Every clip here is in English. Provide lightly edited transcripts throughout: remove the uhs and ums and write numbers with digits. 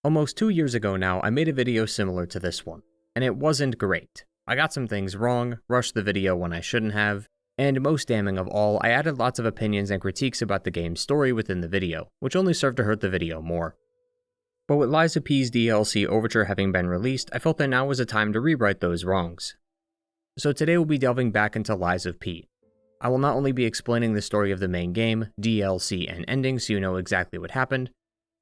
Almost 2 years ago now, I made a video similar to this one, and it wasn't great. I got some things wrong, rushed the video when I shouldn't have, and most damning of all, I added lots of opinions and critiques about the game's story within the video, which only served to hurt the video more. But with Lies of P's DLC Overture having been released, I felt that now was a time to rewrite those wrongs. So today we'll be delving back into Lies of P. I will not only be explaining the story of the main game, DLC, and ending so you know exactly what happened,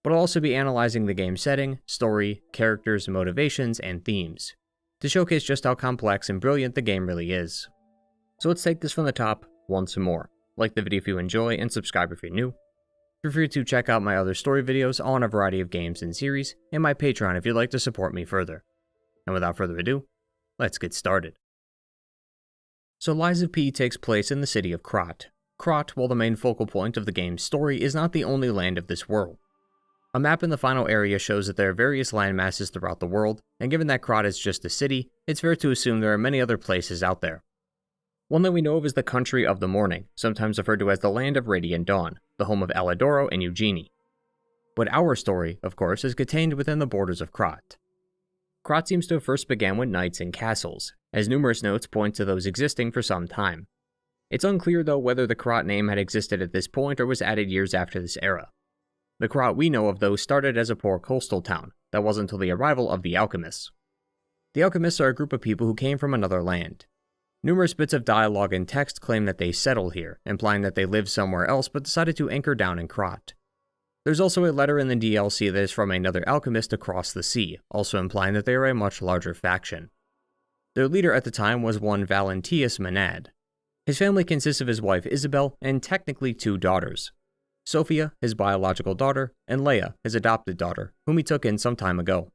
but I'll also be analyzing the game's setting, story, characters, motivations, and themes, to showcase just how complex and brilliant the game really is. So let's take this from the top once more. Like the video if you enjoy, and subscribe if you're new. Feel free to check out my other story videos on a variety of games and series, and my Patreon if you'd like to support me further. And without further ado, let's get started. So Lies of P takes place in the city of Krat. Krat, while the main focal point of the game's story, is not the only land of this world. A map in the final area shows that there are various landmasses throughout the world, and given that Krat is just a city, it's fair to assume there are many other places out there. One that we know of is the Country of the Morning, sometimes referred to as the Land of Radiant Dawn, the home of Alidoro and Gingy. But our story, of course, is contained within the borders of Krat. Krat seems to have first began with knights and castles, as numerous notes point to those existing for some time. It's unclear though whether the Krat name had existed at this point or was added years after this era. The Krat we know of though started as a poor coastal town, that wasn't until the arrival of the alchemists. The alchemists are a group of people who came from another land. Numerous bits of dialogue and text claim that they settled here, implying that they lived somewhere else but decided to anchor down in Krat. There's also a letter in the DLC that is from another alchemist across the sea, also implying that they are a much larger faction. Their leader at the time was one Valentius Menad. His family consists of his wife Isabelle and technically 2 daughters. Sophia, his biological daughter, and Leia, his adopted daughter, whom he took in some time ago.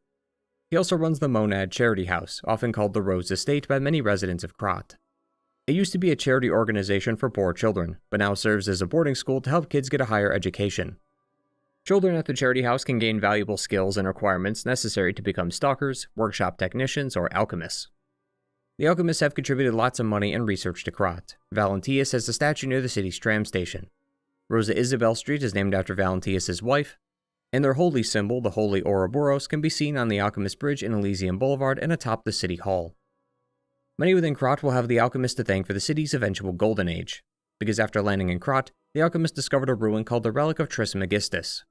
He also runs the Monad charity house, often called the Rose Estate by many residents of Krat. It used to be a charity organization for poor children, but now serves as a boarding school to help kids get a higher education. Children at the charity house can gain valuable skills and requirements necessary to become stalkers, workshop technicians, or alchemists. The alchemists have contributed lots of money and research to Krat. Valentius has a statue near the city's tram station. Rosa Isabelle Street is named after Valentius' wife, and their holy symbol, the Holy Ouroboros, can be seen on the Alchemist Bridge in Elysian Boulevard and atop the City Hall. Many within Krat will have the alchemist to thank for the city's eventual golden age, because after landing in Krat, the alchemist discovered a ruin called the Relic of Trismegistus.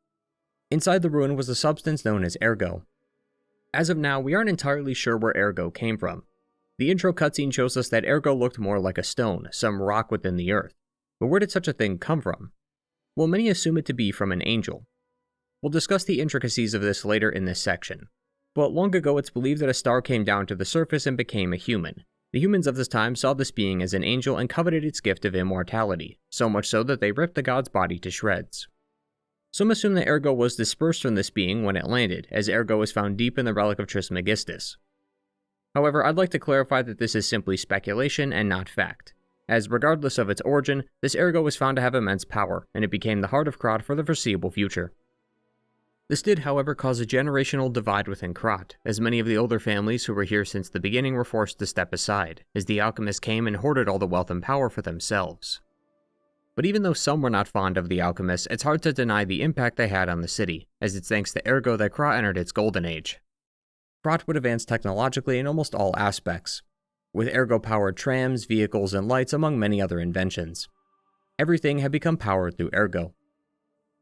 Inside the ruin was a substance known as ergo. As of now, we aren't entirely sure where ergo came from. The intro cutscene shows us that ergo looked more like a stone, some rock within the earth. But where did such a thing come from? Well, many assume it to be from an angel. We'll discuss the intricacies of this later in this section. But long ago it's believed that a star came down to the surface and became a human. The humans of this time saw this being as an angel and coveted its gift of immortality, so much so that they ripped the god's body to shreds. Some assume that ergo was dispersed from this being when it landed, as ergo was found deep in the Relic of Trismegistus. However, I'd like to clarify that this is simply speculation and not fact, as regardless of its origin, this ergo was found to have immense power, and it became the heart of Krat for the foreseeable future. This did, however, cause a generational divide within Krat, as many of the older families who were here since the beginning were forced to step aside, as the alchemists came and hoarded all the wealth and power for themselves. But even though some were not fond of the alchemists, it's hard to deny the impact they had on the city, as it's thanks to ergo that Krat entered its golden age. Krat would advance technologically in almost all aspects, with ergo-powered trams, vehicles, and lights among many other inventions. Everything had become powered through ergo.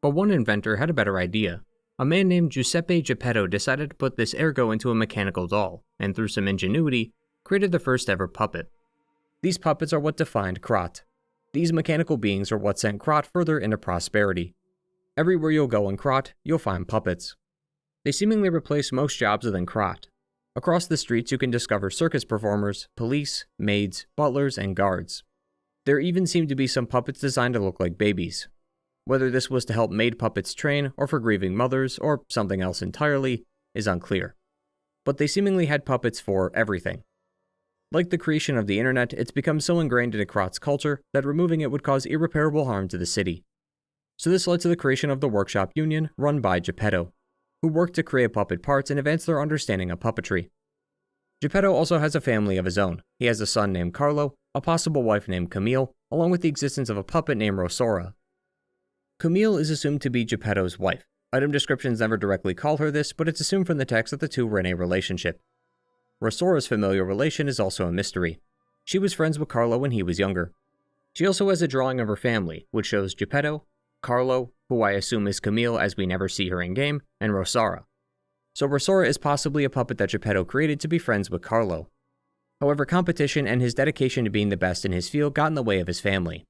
But one inventor had a better idea. A man named Giuseppe Geppetto decided to put this ergo into a mechanical doll, and through some ingenuity, created the first ever puppet. These puppets are what defined Krat. These mechanical beings are what sent Krat further into prosperity. Everywhere you'll go in Krat, you'll find puppets. They seemingly replace most jobs within Krat. Across the streets you can discover circus performers, police, maids, butlers, and guards. There even seem to be some puppets designed to look like babies. Whether this was to help maid puppets train, or for grieving mothers, or something else entirely, is unclear. But they seemingly had puppets for everything. Like the creation of the internet, it's become so ingrained into Krat's culture that removing it would cause irreparable harm to the city. So this led to the creation of the Workshop Union, run by Geppetto, who worked to create puppet parts and advance their understanding of puppetry. Geppetto also has a family of his own. He has a son named Carlo, a possible wife named Camille, along with the existence of a puppet named Rosa. Camille is assumed to be Geppetto's wife, Item descriptions never directly call her this, but it's assumed from the text that the two were in a relationship. Rosa's familial relation is also a mystery. She was friends with Carlo when he was younger. She also has a drawing of her family, which shows Geppetto, Carlo, who I assume is Camille as we never see her in-game, and Rosa. So Rosa is possibly a puppet that Geppetto created to be friends with Carlo. However, competition and his dedication to being the best in his field got in the way of his family.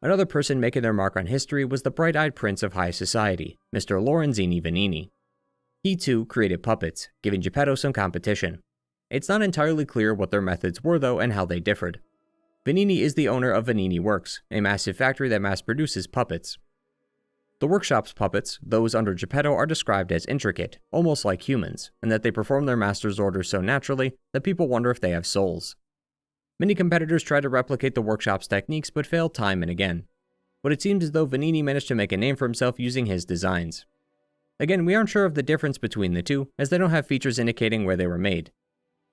Another person making their mark on history was the bright-eyed prince of high society, Mr. Lorenzini Vanini. He too created puppets, giving Geppetto some competition. It's not entirely clear what their methods were though and how they differed. Vanini is the owner of Vanini Works, a massive factory that mass-produces puppets. The workshop's puppets, those under Geppetto, are described as intricate, almost like humans, and that they perform their master's orders so naturally that people wonder if they have souls. Many competitors try to replicate the workshop's techniques but fail time and again. But it seems as though Vanini managed to make a name for himself using his designs. Again, we aren't sure of the difference between the two, as they don't have features indicating where they were made.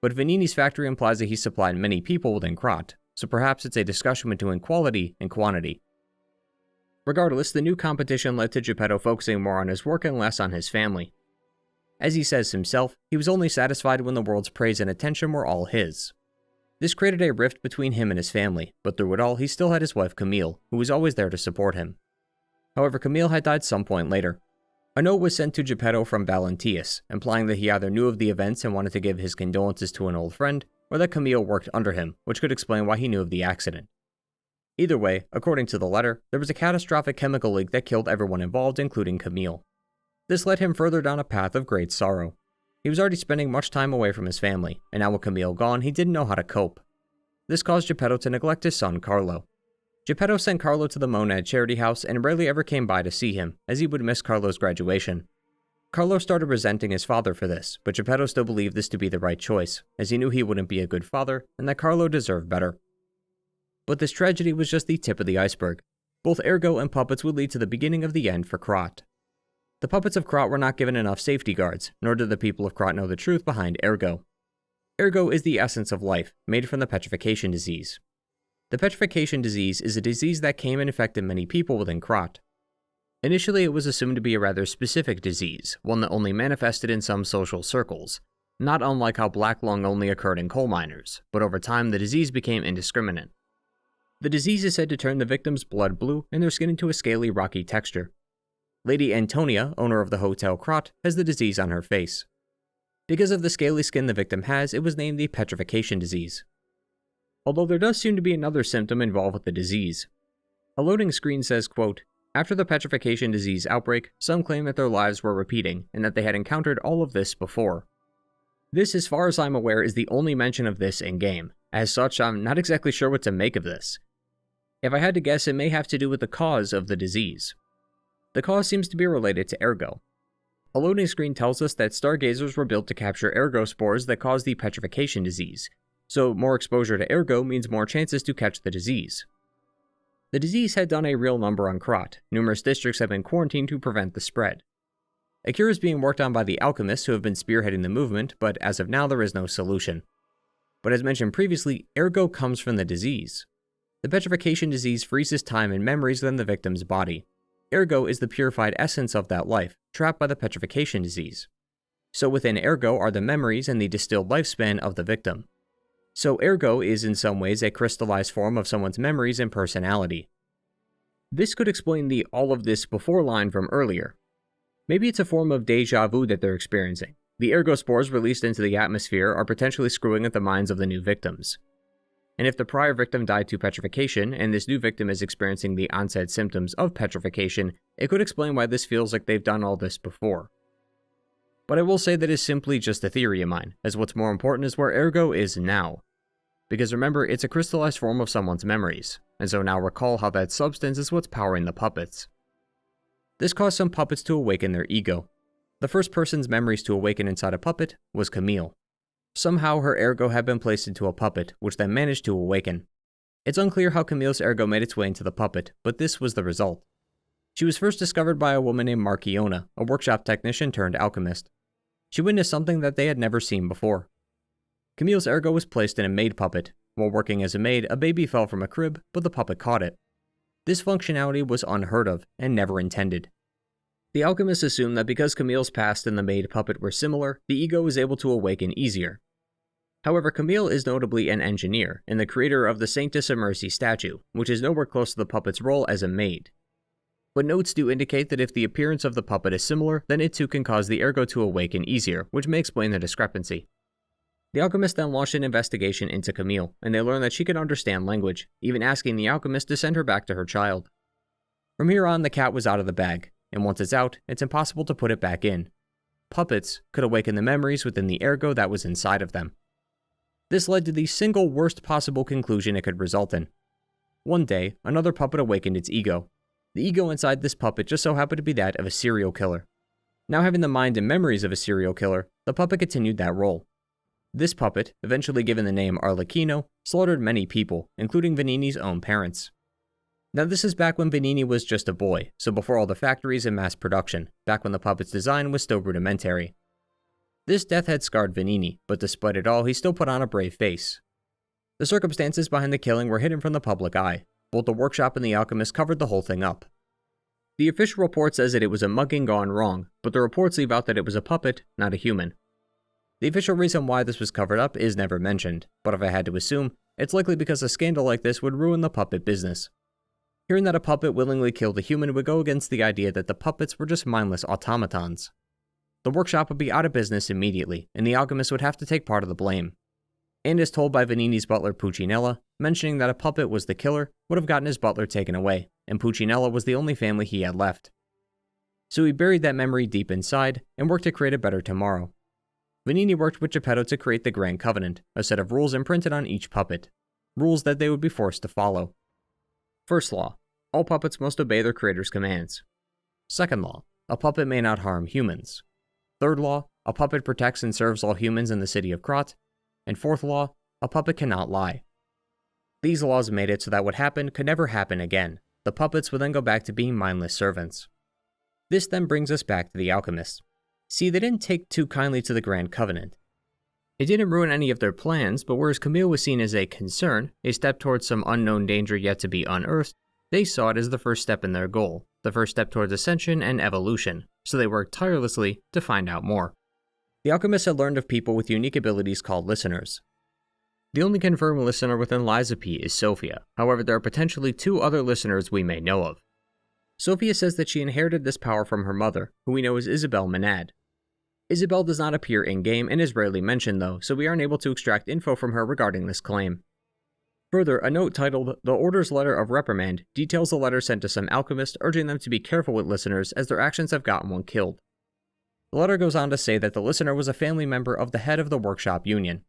But Vanini's factory implies that he supplied many people within Krat, so perhaps it's a discussion between quality and quantity. Regardless, the new competition led to Geppetto focusing more on his work and less on his family. As he says himself, he was only satisfied when the world's praise and attention were all his. This created a rift between him and his family, but through it all, he still had his wife Camille, who was always there to support him. However, Camille had died some point later. A note was sent to Geppetto from Valentius, implying that he either knew of the events and wanted to give his condolences to an old friend, or that Camille worked under him, which could explain why he knew of the accident. Either way, according to the letter, there was a catastrophic chemical leak that killed everyone involved, including Camille. This led him further down a path of great sorrow. He was already spending much time away from his family, and now with Camille gone, he didn't know how to cope. This caused Geppetto to neglect his son Carlo. Geppetto sent Carlo to the Monad charity house and rarely ever came by to see him, as he would miss Carlo's graduation. Carlo started resenting his father for this, but Geppetto still believed this to be the right choice, as he knew he wouldn't be a good father, and that Carlo deserved better. But this tragedy was just the tip of the iceberg. Both Ergo and puppets would lead to the beginning of the end for Krat. The puppets of Krat were not given enough safety guards, nor did the people of Krat know the truth behind Ergo. Ergo is the essence of life, made from the petrification disease. The petrification disease is a disease that came and infected many people within Krat. Initially, it was assumed to be a rather specific disease, one that only manifested in some social circles, not unlike how black lung only occurred in coal miners, but over time the disease became indiscriminate. The disease is said to turn the victim's blood blue and their skin into a scaly, rocky texture. Lady Antonia, owner of the Hotel Krat, has the disease on her face. Because of the scaly skin the victim has, it was named the petrification disease. Although there does seem to be another symptom involved with the disease. A loading screen says, quote, "After the petrification disease outbreak, some claim that their lives were repeating and that they had encountered all of this before. This, as far as I'm aware, is the only mention of this in-game. As such, I'm not exactly sure what to make of this. If I had to guess, it may have to do with the cause of the disease. The cause seems to be related to Ergo. A loading screen tells us that stargazers were built to capture Ergo spores that cause the petrification disease, so more exposure to Ergo means more chances to catch the disease. The disease had done a real number on Krat. Numerous districts have been quarantined to prevent the spread. A cure is being worked on by the alchemists who have been spearheading the movement, but as of now there is no solution. But as mentioned previously, Ergo comes from the disease. The petrification disease freezes time and memories within the victim's body. Ergo is the purified essence of that life, trapped by the petrification disease. So within Ergo are the memories and the distilled lifespan of the victim. So Ergo is in some ways a crystallized form of someone's memories and personality. This could explain the "all of this before" line from earlier. Maybe it's a form of déjà vu that they're experiencing. The Ergo spores released into the atmosphere are potentially screwing at the minds of the new victims. And if the prior victim died to petrification, and this new victim is experiencing the onset symptoms of petrification, it could explain why this feels like they've done all this before. But I will say that is simply just a theory of mine, as what's more important is where Ergo is now. Because remember, it's a crystallized form of someone's memories, and so now recall how that substance is what's powering the puppets. This caused some puppets to awaken their ego. The first person's memories to awaken inside a puppet was Camille. Somehow her Ergo had been placed into a puppet, which then managed to awaken. It's unclear how Camille's Ergo made its way into the puppet, but this was the result. She was first discovered by a woman named Marchiona, a workshop technician turned alchemist. She witnessed something that they had never seen before. Camille's Ergo was placed in a maid puppet. While working as a maid, a baby fell from a crib, but the puppet caught it. This functionality was unheard of, and never intended. The alchemists assumed that because Camille's past and the maid puppet were similar, the ego was able to awaken easier. However, Camille is notably an engineer and the creator of the Saintess of Mercy statue, which is nowhere close to the puppet's role as a maid. But notes do indicate that if the appearance of the puppet is similar, then it too can cause the ergo to awaken easier, which may explain the discrepancy. The alchemist then launched an investigation into Camille, and they learned that she could understand language, even asking the alchemist to send her back to her child. From here on, the cat was out of the bag, and once it's out, it's impossible to put it back in. Puppets could awaken the memories within the ergo that was inside of them. This led to the single worst possible conclusion it could result in. One day, another puppet awakened its ego. The ego inside this puppet just so happened to be that of a serial killer. Now having the mind and memories of a serial killer, the puppet continued that role. This puppet, eventually given the name Arlecchino, slaughtered many people, including Vanini's own parents. Now this is back when Vanini was just a boy, so before all the factories and mass production, back when the puppet's design was still rudimentary. This death had scarred Vanini, but despite it all, he still put on a brave face. The circumstances behind the killing were hidden from the public eye. Both the workshop and the alchemist covered the whole thing up. The official report says that it was a mugging gone wrong, but the reports leave out that it was a puppet, not a human. The official reason why this was covered up is never mentioned, but if I had to assume, it's likely because a scandal like this would ruin the puppet business. Hearing that a puppet willingly killed a human would go against the idea that the puppets were just mindless automatons. The workshop would be out of business immediately, and the alchemist would have to take part of the blame. And as told by Vanini's butler Puccinella, mentioning that a puppet was the killer would have gotten his butler taken away, and Puccinella was the only family he had left. So he buried that memory deep inside, and worked to create a better tomorrow. Vanini worked with Geppetto to create the Grand Covenant, a set of rules imprinted on each puppet. Rules that they would be forced to follow. First law, all puppets must obey their creator's commands. Second law, a puppet may not harm humans. Third law, a puppet protects and serves all humans in the city of Krat. And fourth law, a puppet cannot lie. These laws made it so that what happened could never happen again. The puppets would then go back to being mindless servants. This then brings us back to the alchemists. See, they didn't take too kindly to the Grand Covenant. It didn't ruin any of their plans, but whereas Camille was seen as a concern, a step towards some unknown danger yet to be unearthed, they saw it as the first step in their goal, the first step towards ascension and evolution, so they worked tirelessly to find out more. The alchemists had learned of people with unique abilities called listeners. The only confirmed listener within Lies of P is Sophia, however there are potentially 2 other listeners we may know of. Sophia says that she inherited this power from her mother, who we know as Isabelle Menad. Isabelle does not appear in-game and is rarely mentioned though, so we aren't able to extract info from her regarding this claim. Further, a note titled, "The Order's Letter of Reprimand" details a letter sent to some alchemists urging them to be careful with listeners as their actions have gotten one killed. The letter goes on to say that the listener was a family member of the head of the workshop union.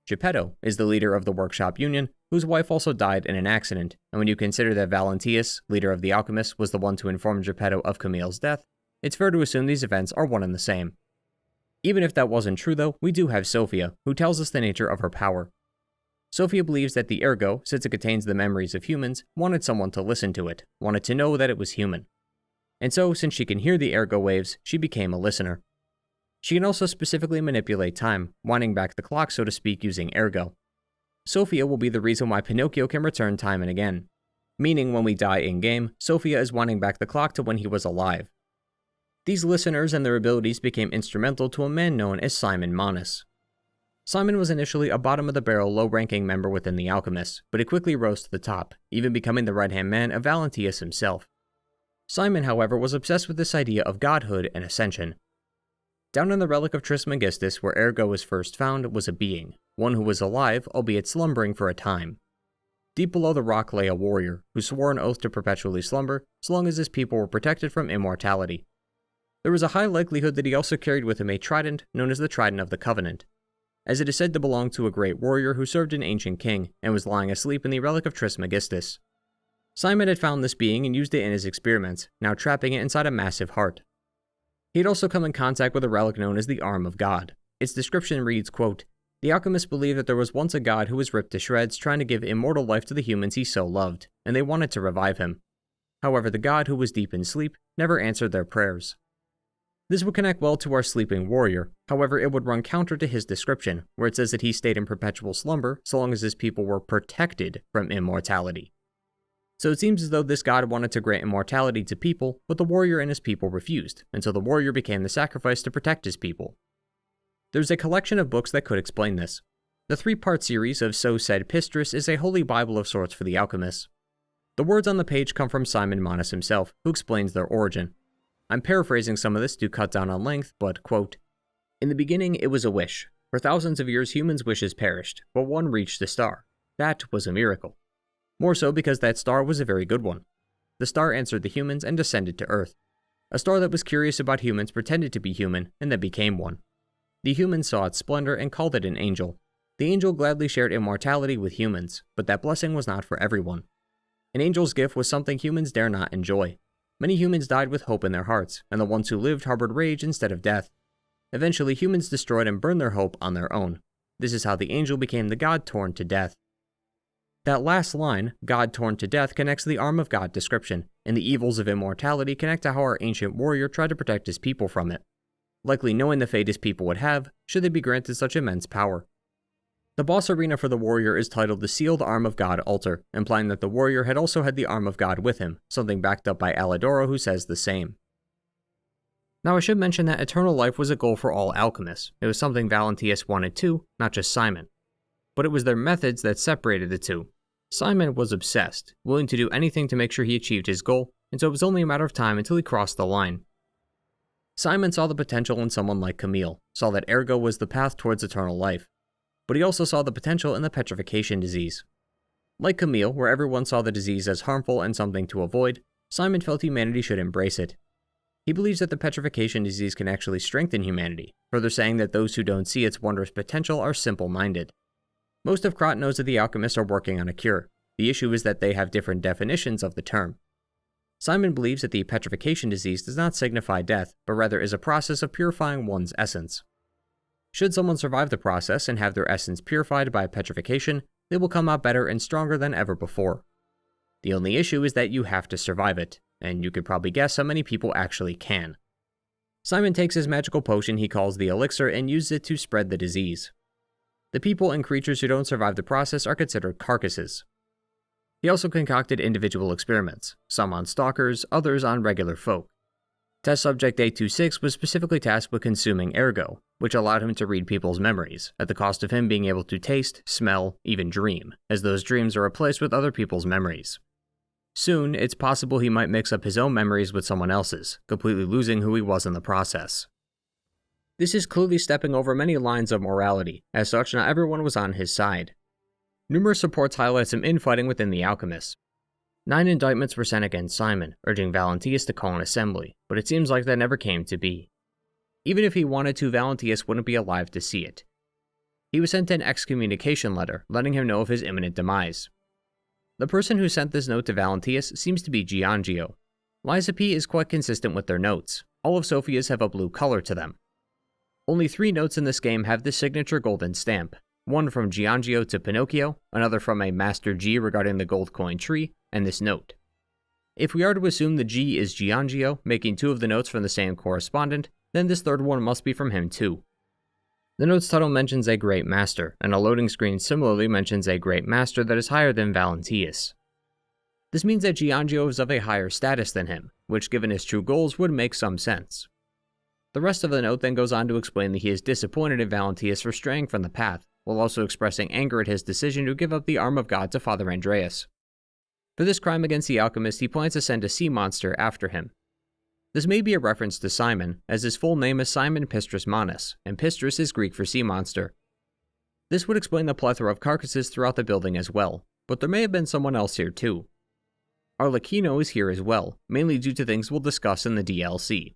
Geppetto is the leader of the workshop union, whose wife also died in an accident, and when you consider that Valentius, leader of the alchemists, was the one to inform Geppetto of Camille's death, it's fair to assume these events are one and the same. Even if that wasn't true though, we do have Sophia, who tells us the nature of her power. Sophia believes that the ergo, since it contains the memories of humans, wanted someone to listen to it, wanted to know that it was human. And so, since she can hear the ergo waves, she became a listener. She can also specifically manipulate time, winding back the clock so to speak using ergo. Sophia will be the reason why Pinocchio can return time and again. Meaning when we die in-game, Sophia is winding back the clock to when he was alive. These listeners and their abilities became instrumental to a man known as Simon Manus. Simon was initially a bottom-of-the-barrel, low-ranking member within the Alchemists, but he quickly rose to the top, even becoming the right-hand man of Valentius himself. Simon, however, was obsessed with this idea of godhood and ascension. Down in the relic of Trismegistus, where Ergo was first found, was a being, one who was alive, albeit slumbering for a time. Deep below the rock lay a warrior, who swore an oath to perpetually slumber, so long as his people were protected from immortality. There was a high likelihood that he also carried with him a trident, known as the Trident of the Covenant, as it is said to belong to a great warrior who served an ancient king, and was lying asleep in the relic of Trismegistus. Simon had found this being and used it in his experiments, now trapping it inside a massive heart. He had also come in contact with a relic known as the Arm of God. Its description reads, quote, "The alchemists believed that there was once a god who was ripped to shreds trying to give immortal life to the humans he so loved, and they wanted to revive him. However, the god who was deep in sleep never answered their prayers." This would connect well to our sleeping warrior, however it would run counter to his description, where it says that he stayed in perpetual slumber so long as his people were protected from immortality. So it seems as though this god wanted to grant immortality to people, but the warrior and his people refused, until the warrior became the sacrifice to protect his people. There's a collection of books that could explain this. The 3-part series of So Said Pistris is a holy bible of sorts for the alchemists. The words on the page come from Simon Manas himself, who explains their origin. I'm paraphrasing some of this to cut down on length, but, quote, "In the beginning it was a wish. For thousands of years humans' wishes perished, but one reached the star. That was a miracle. More so because that star was a very good one. The star answered the humans and descended to Earth. A star that was curious about humans pretended to be human, and then became one. The humans saw its splendor and called it an angel. The angel gladly shared immortality with humans, but that blessing was not for everyone. An angel's gift was something humans dare not enjoy. Many humans died with hope in their hearts, and the ones who lived harbored rage instead of death. Eventually, humans destroyed and burned their hope on their own. This is how the angel became the god torn to death." That last line, "God torn to death," connects to the arm of God description, and the evils of immortality connect to how our ancient warrior tried to protect his people from it, likely knowing the fate his people would have should they be granted such immense power. The boss arena for the warrior is titled the Sealed Arm of God Altar, implying that the warrior had also had the Arm of God with him, something backed up by Alidoro, who says the same. Now I should mention that eternal life was a goal for all alchemists. It was something Valentius wanted too, not just Simon. But it was their methods that separated the two. Simon was obsessed, willing to do anything to make sure he achieved his goal, and so it was only a matter of time until he crossed the line. Simon saw the potential in someone like Camille, saw that ergo was the path towards eternal life. But he also saw the potential in the petrification disease. Like Camille, where everyone saw the disease as harmful and something to avoid, Simon felt humanity should embrace it. He believes that the petrification disease can actually strengthen humanity, further saying that those who don't see its wondrous potential are simple-minded. Most of Krat knows that the alchemists are working on a cure. The issue is that they have different definitions of the term. Simon believes that the petrification disease does not signify death, but rather is a process of purifying one's essence. Should someone survive the process and have their essence purified by petrification, they will come out better and stronger than ever before. The only issue is that you have to survive it, and you could probably guess how many people actually can. Simon takes his magical potion he calls the elixir and uses it to spread the disease. The people and creatures who don't survive the process are considered carcasses. He also concocted individual experiments, some on stalkers, others on regular folk. Test subject 826 was specifically tasked with consuming ergo, which allowed him to read people's memories, at the cost of him being able to taste, smell, even dream, as those dreams are replaced with other people's memories. Soon, it's possible he might mix up his own memories with someone else's, completely losing who he was in the process. This is clearly stepping over many lines of morality, as such not everyone was on his side. Numerous reports highlight some infighting within the alchemists. 9 indictments were sent against Simon, urging Valentius to call an assembly, but it seems like that never came to be. Even if he wanted to, Valentius wouldn't be alive to see it. He was sent an excommunication letter, letting him know of his imminent demise. The person who sent this note to Valentius seems to be Gingy. Lies of P is quite consistent with their notes. All of Sophia's have a blue color to them. Only 3 notes in this game have this signature golden stamp. One from Gingy to Pinocchio, another from a Master G regarding the gold coin tree, and this note. If we are to assume the G is Gingy, making 2 of the notes from the same correspondent, then this third one must be from him too. The note's title mentions a Great Master, and a loading screen similarly mentions a Great Master that is higher than Valentius. This means that Gingy is of a higher status than him, which given his true goals would make some sense. The rest of the note then goes on to explain that he is disappointed in Valentius for straying from the path, while also expressing anger at his decision to give up the Arm of God to Father Andreas. For this crime against the alchemist, he plans to send a sea monster after him. This may be a reference to Simon, as his full name is Simon Pistris Manas, and Pistris is Greek for sea monster. This would explain the plethora of carcasses throughout the building as well, but there may have been someone else here too. Arlecchino is here as well, mainly due to things we'll discuss in the DLC.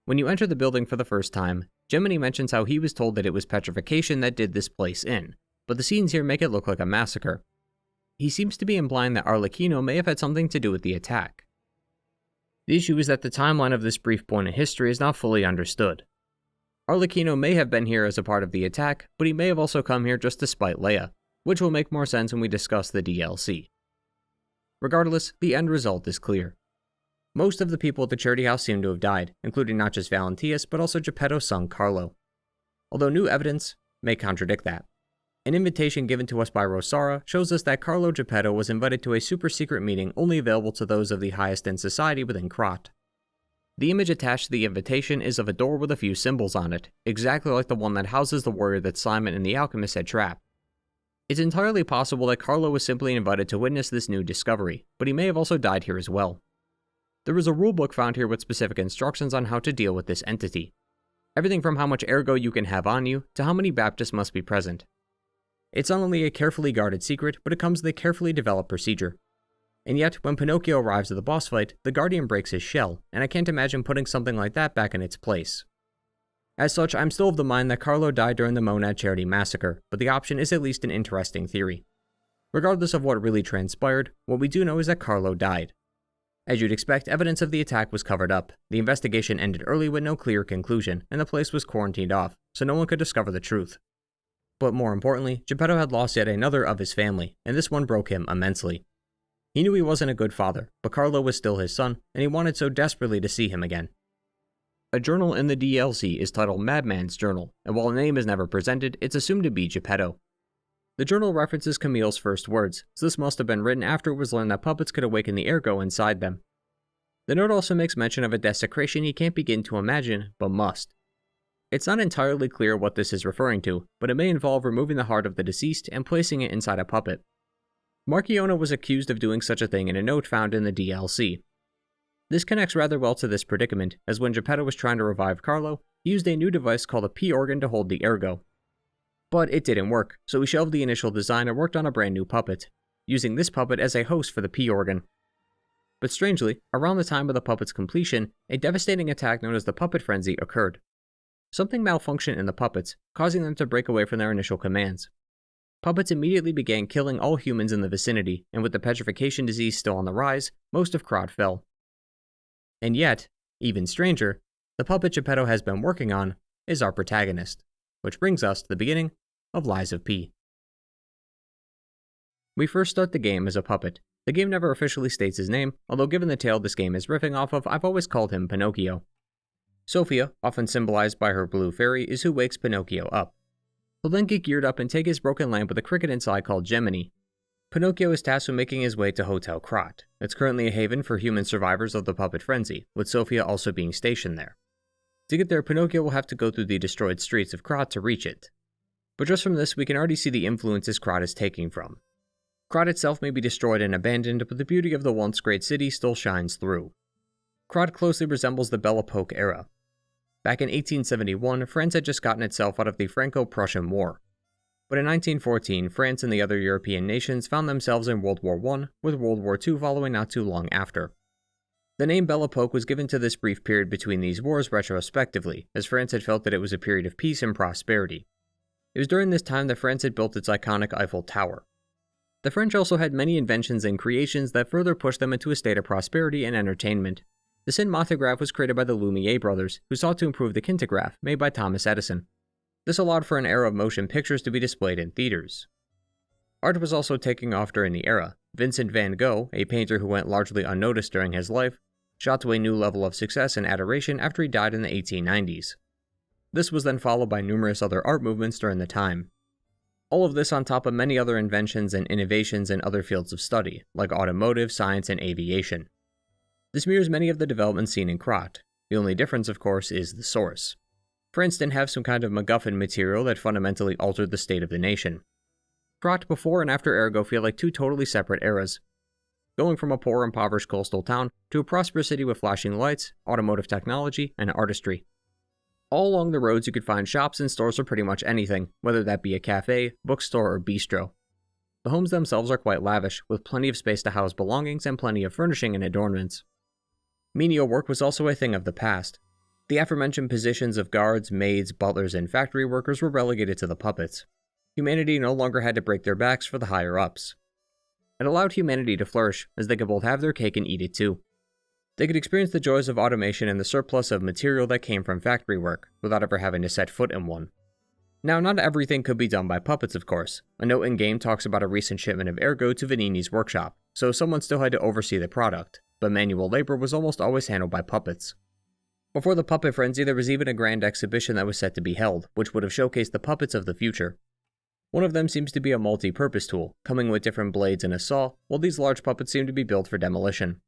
When you enter the building for the first time, Gemini mentions how he was told that it was petrification that did this place in, but the scenes here make it look like a massacre. He seems to be implying that Arlecchino may have had something to do with the attack. The issue is that the timeline of this brief point in history is not fully understood. Arlecchino may have been here as a part of the attack, but he may have also come here just to spite Leia, which will make more sense when we discuss the DLC. Regardless, the end result is clear. Most of the people at the charity house seem to have died, including not just Valentius, but also Geppetto's son Carlo. Although new evidence may contradict that. An invitation given to us by Rosa shows us that Carlo Geppetto was invited to a super secret meeting only available to those of the highest in society within Krat. The image attached to the invitation is of a door with a few symbols on it, exactly like the one that houses the warrior that Simon and the alchemist had trapped. It's entirely possible that Carlo was simply invited to witness this new discovery, but he may have also died here as well. There is a rulebook found here with specific instructions on how to deal with this entity. Everything from how much ergo you can have on you, to how many Baptists must be present. It's not only a carefully guarded secret, but it comes with a carefully developed procedure. And yet, when Pinocchio arrives at the boss fight, the Guardian breaks his shell, and I can't imagine putting something like that back in its place. As such, I'm still of the mind that Carlo died during the Monad Charity Massacre, but the option is at least an interesting theory. Regardless of what really transpired, what we do know is that Carlo died. As you'd expect, evidence of the attack was covered up, the investigation ended early with no clear conclusion, and the place was quarantined off, so no one could discover the truth. But more importantly, Geppetto had lost yet another of his family, and this one broke him immensely. He knew he wasn't a good father, but Carlo was still his son, and he wanted so desperately to see him again. A journal in the DLC is titled Madman's Journal, and while a name is never presented, it's assumed to be Geppetto. The journal references Camille's first words, so this must have been written after it was learned that puppets could awaken the ergo inside them. The note also makes mention of a desecration he can't begin to imagine, but must. It's not entirely clear what this is referring to, but it may involve removing the heart of the deceased and placing it inside a puppet. Marchiona was accused of doing such a thing in a note found in the DLC. This connects rather well to this predicament, as when Geppetto was trying to revive Carlo, he used a new device called a P organ to hold the ergo. But it didn't work, so he shelved the initial design and worked on a brand new puppet, using this puppet as a host for the P organ. But strangely, around the time of the puppet's completion, a devastating attack known as the Puppet Frenzy occurred. Something malfunctioned in the puppets, causing them to break away from their initial commands. Puppets immediately began killing all humans in the vicinity, and with the petrification disease still on the rise, most of Krat fell. And yet, even stranger, the puppet Geppetto has been working on is our protagonist, which brings us to the beginning of Lies of P. We first start the game as a puppet. The game never officially states his name, although given the tale this game is riffing off of, I've always called him Pinocchio. Sophia, often symbolized by her blue fairy, is who wakes Pinocchio up. He'll then get geared up and take his broken lamp with a cricket inside called Gemini. Pinocchio is tasked with making his way to Hotel Krat. It's currently a haven for human survivors of the puppet frenzy, with Sophia also being stationed there. To get there, Pinocchio will have to go through the destroyed streets of Krat to reach it. But just from this, we can already see the influences Krat is taking from. Krat itself may be destroyed and abandoned, but the beauty of the once great city still shines through. Krat closely resembles the Belle Epoque era. Back in 1871, France had just gotten itself out of the Franco-Prussian War. But in 1914, France and the other European nations found themselves in World War I, with World War II following not too long after. The name Belle Epoque was given to this brief period between these wars retrospectively, as France had felt that it was a period of peace and prosperity. It was during this time that France had built its iconic Eiffel Tower. The French also had many inventions and creations that further pushed them into a state of prosperity and entertainment. The cinematograph was created by the Lumiere brothers, who sought to improve the kintograph, made by Thomas Edison. This allowed for an era of motion pictures to be displayed in theaters. Art was also taking off during the era. Vincent van Gogh, a painter who went largely unnoticed during his life, shot to a new level of success and adoration after he died in the 1890s. This was then followed by numerous other art movements during the time. All of this on top of many other inventions and innovations in other fields of study, like automotive, science, and aviation. This mirrors many of the developments seen in Krat. The only difference, of course, is the source. France didn't have some kind of MacGuffin material that fundamentally altered the state of the nation. Krat before and after Ergo feel like two totally separate eras. Going from a poor, impoverished coastal town to a prosperous city with flashing lights, automotive technology, and artistry. All along the roads you could find shops and stores for pretty much anything, whether that be a cafe, bookstore, or bistro. The homes themselves are quite lavish, with plenty of space to house belongings and plenty of furnishing and adornments. Menial work was also a thing of the past. The aforementioned positions of guards, maids, butlers, and factory workers were relegated to the puppets. Humanity no longer had to break their backs for the higher-ups. It allowed humanity to flourish, as they could both have their cake and eat it too. They could experience the joys of automation and the surplus of material that came from factory work, without ever having to set foot in one. Now, not everything could be done by puppets, of course. A note in-game talks about a recent shipment of Ergo to Vanini's workshop, so someone still had to oversee the product, but manual labor was almost always handled by puppets. Before the puppet frenzy, there was even a grand exhibition that was set to be held, which would have showcased the puppets of the future. One of them seems to be a multi-purpose tool, coming with different blades and a saw, while these large puppets seem to be built for demolition.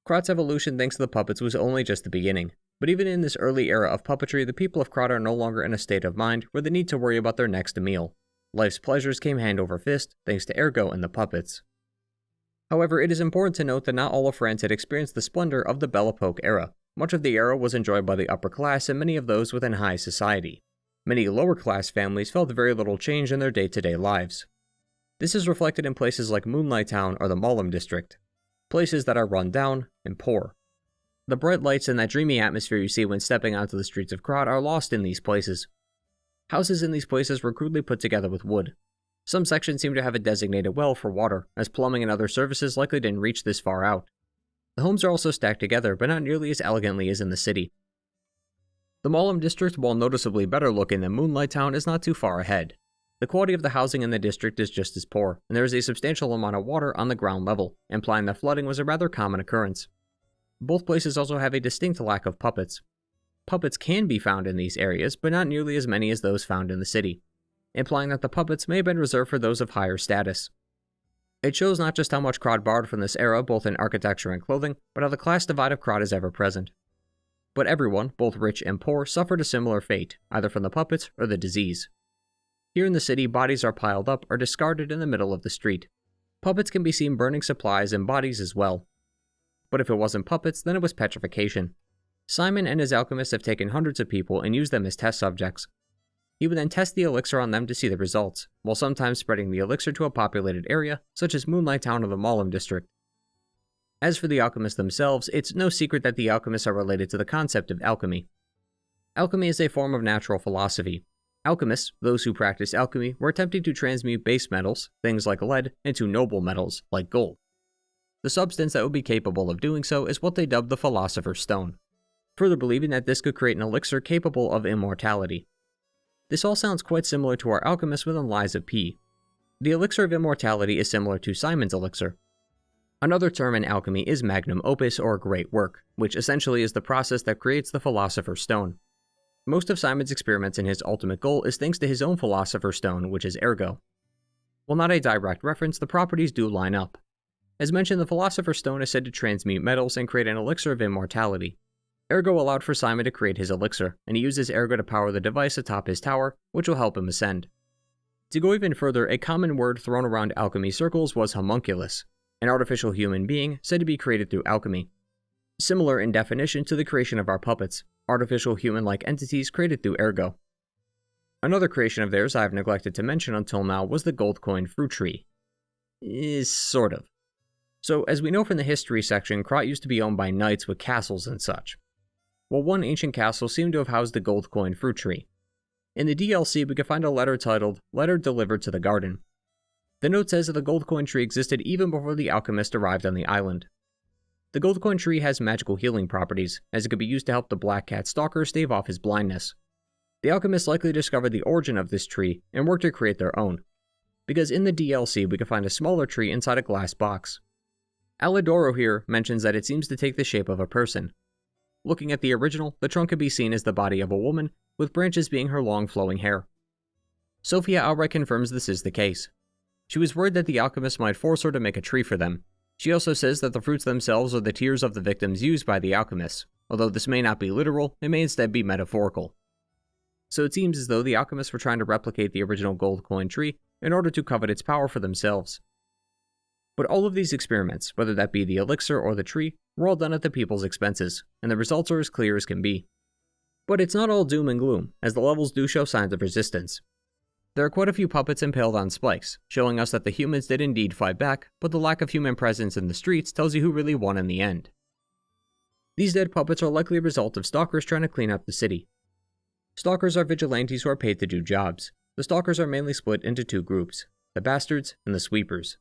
Krat's evolution thanks to the puppets was only just the beginning, but even in this early era of puppetry, the people of Krat are no longer in a state of mind where they need to worry about their next meal. Life's pleasures came hand over fist, thanks to Ergo and the puppets. However, it is important to note that not all of France had experienced the splendor of the Belle Epoque era. Much of the era was enjoyed by the upper class and many of those within high society. Many lower-class families felt very little change in their day-to-day lives. This is reflected in places like Moonlight Town or the Malum district, places that are run down and poor. The bright lights and that dreamy atmosphere you see when stepping onto the streets of Krat are lost in these places. Houses in these places were crudely put together with wood. Some sections seem to have a designated well for water, as plumbing and other services likely didn't reach this far out. The homes are also stacked together, but not nearly as elegantly as in the city. The Malum district, while noticeably better looking than Moonlight Town, is not too far ahead. The quality of the housing in the district is just as poor, and there is a substantial amount of water on the ground level, implying that flooding was a rather common occurrence. Both places also have a distinct lack of puppets. Puppets can be found in these areas, but not nearly as many as those found in the city, implying that the puppets may have been reserved for those of higher status. It shows not just how much Krat borrowed from this era, both in architecture and clothing, but how the class divide of Krat is ever present. But everyone, both rich and poor, suffered a similar fate, either from the puppets or the disease. Here in the city, bodies are piled up or discarded in the middle of the street. Puppets can be seen burning supplies and bodies as well. But if it wasn't puppets, then it was petrification. Simon and his alchemists have taken hundreds of people and used them as test subjects. He would then test the elixir on them to see the results, while sometimes spreading the elixir to a populated area, such as Moonlight Town or the Malum district. As for the alchemists themselves, it's no secret that the alchemists are related to the concept of alchemy. Alchemy is a form of natural philosophy. Alchemists, those who practice alchemy, were attempting to transmute base metals, things like lead, into noble metals, like gold. The substance that would be capable of doing so is what they dubbed the Philosopher's Stone, further believing that this could create an elixir capable of immortality. This all sounds quite similar to our alchemist within Lies of P. The elixir of immortality is similar to Simon's elixir. Another term in alchemy is magnum opus or great work, which essentially is the process that creates the Philosopher's Stone. Most of Simon's experiments and his ultimate goal is thanks to his own Philosopher's Stone, which is Ergo. While not a direct reference, the properties do line up. As mentioned, the Philosopher's Stone is said to transmute metals and create an elixir of immortality. Ergo allowed for Simon to create his elixir, and he uses Ergo to power the device atop his tower, which will help him ascend. To go even further, a common word thrown around alchemy circles was homunculus, an artificial human being said to be created through alchemy. Similar in definition to the creation of our puppets, artificial human-like entities created through Ergo. Another creation of theirs I have neglected to mention until now was the gold coin fruit tree. Sort of. So, as we know from the history section, Krat used to be owned by knights with castles and such. Well, one ancient castle seemed to have housed the gold coin fruit tree. In the DLC, we can find a letter titled, "Letter Delivered to the Garden." The note says that the gold coin tree existed even before the alchemist arrived on the island. The gold coin tree has magical healing properties, as it could be used to help the Black Cat stalker stave off his blindness. The alchemists likely discovered the origin of this tree and worked to create their own, because in the DLC we can find a smaller tree inside a glass box. Alidoro here mentions that it seems to take the shape of a person. Looking at the original, the trunk could be seen as the body of a woman, with branches being her long flowing hair. Sophia outright confirms this is the case. She was worried that the alchemist might force her to make a tree for them. She also says that the fruits themselves are the tears of the victims used by the alchemists. Although this may not be literal, it may instead be metaphorical. So it seems as though the alchemists were trying to replicate the original gold coin tree in order to covet its power for themselves. But all of these experiments, whether that be the elixir or the tree, were all done at the people's expenses, and the results are as clear as can be. But it's not all doom and gloom, as the levels do show signs of resistance. There are quite a few puppets impaled on spikes, showing us that the humans did indeed fight back, but the lack of human presence in the streets tells you who really won in the end. These dead puppets are likely a result of stalkers trying to clean up the city. Stalkers are vigilantes who are paid to do jobs. The stalkers are mainly split into two groups, the bastards and the sweepers.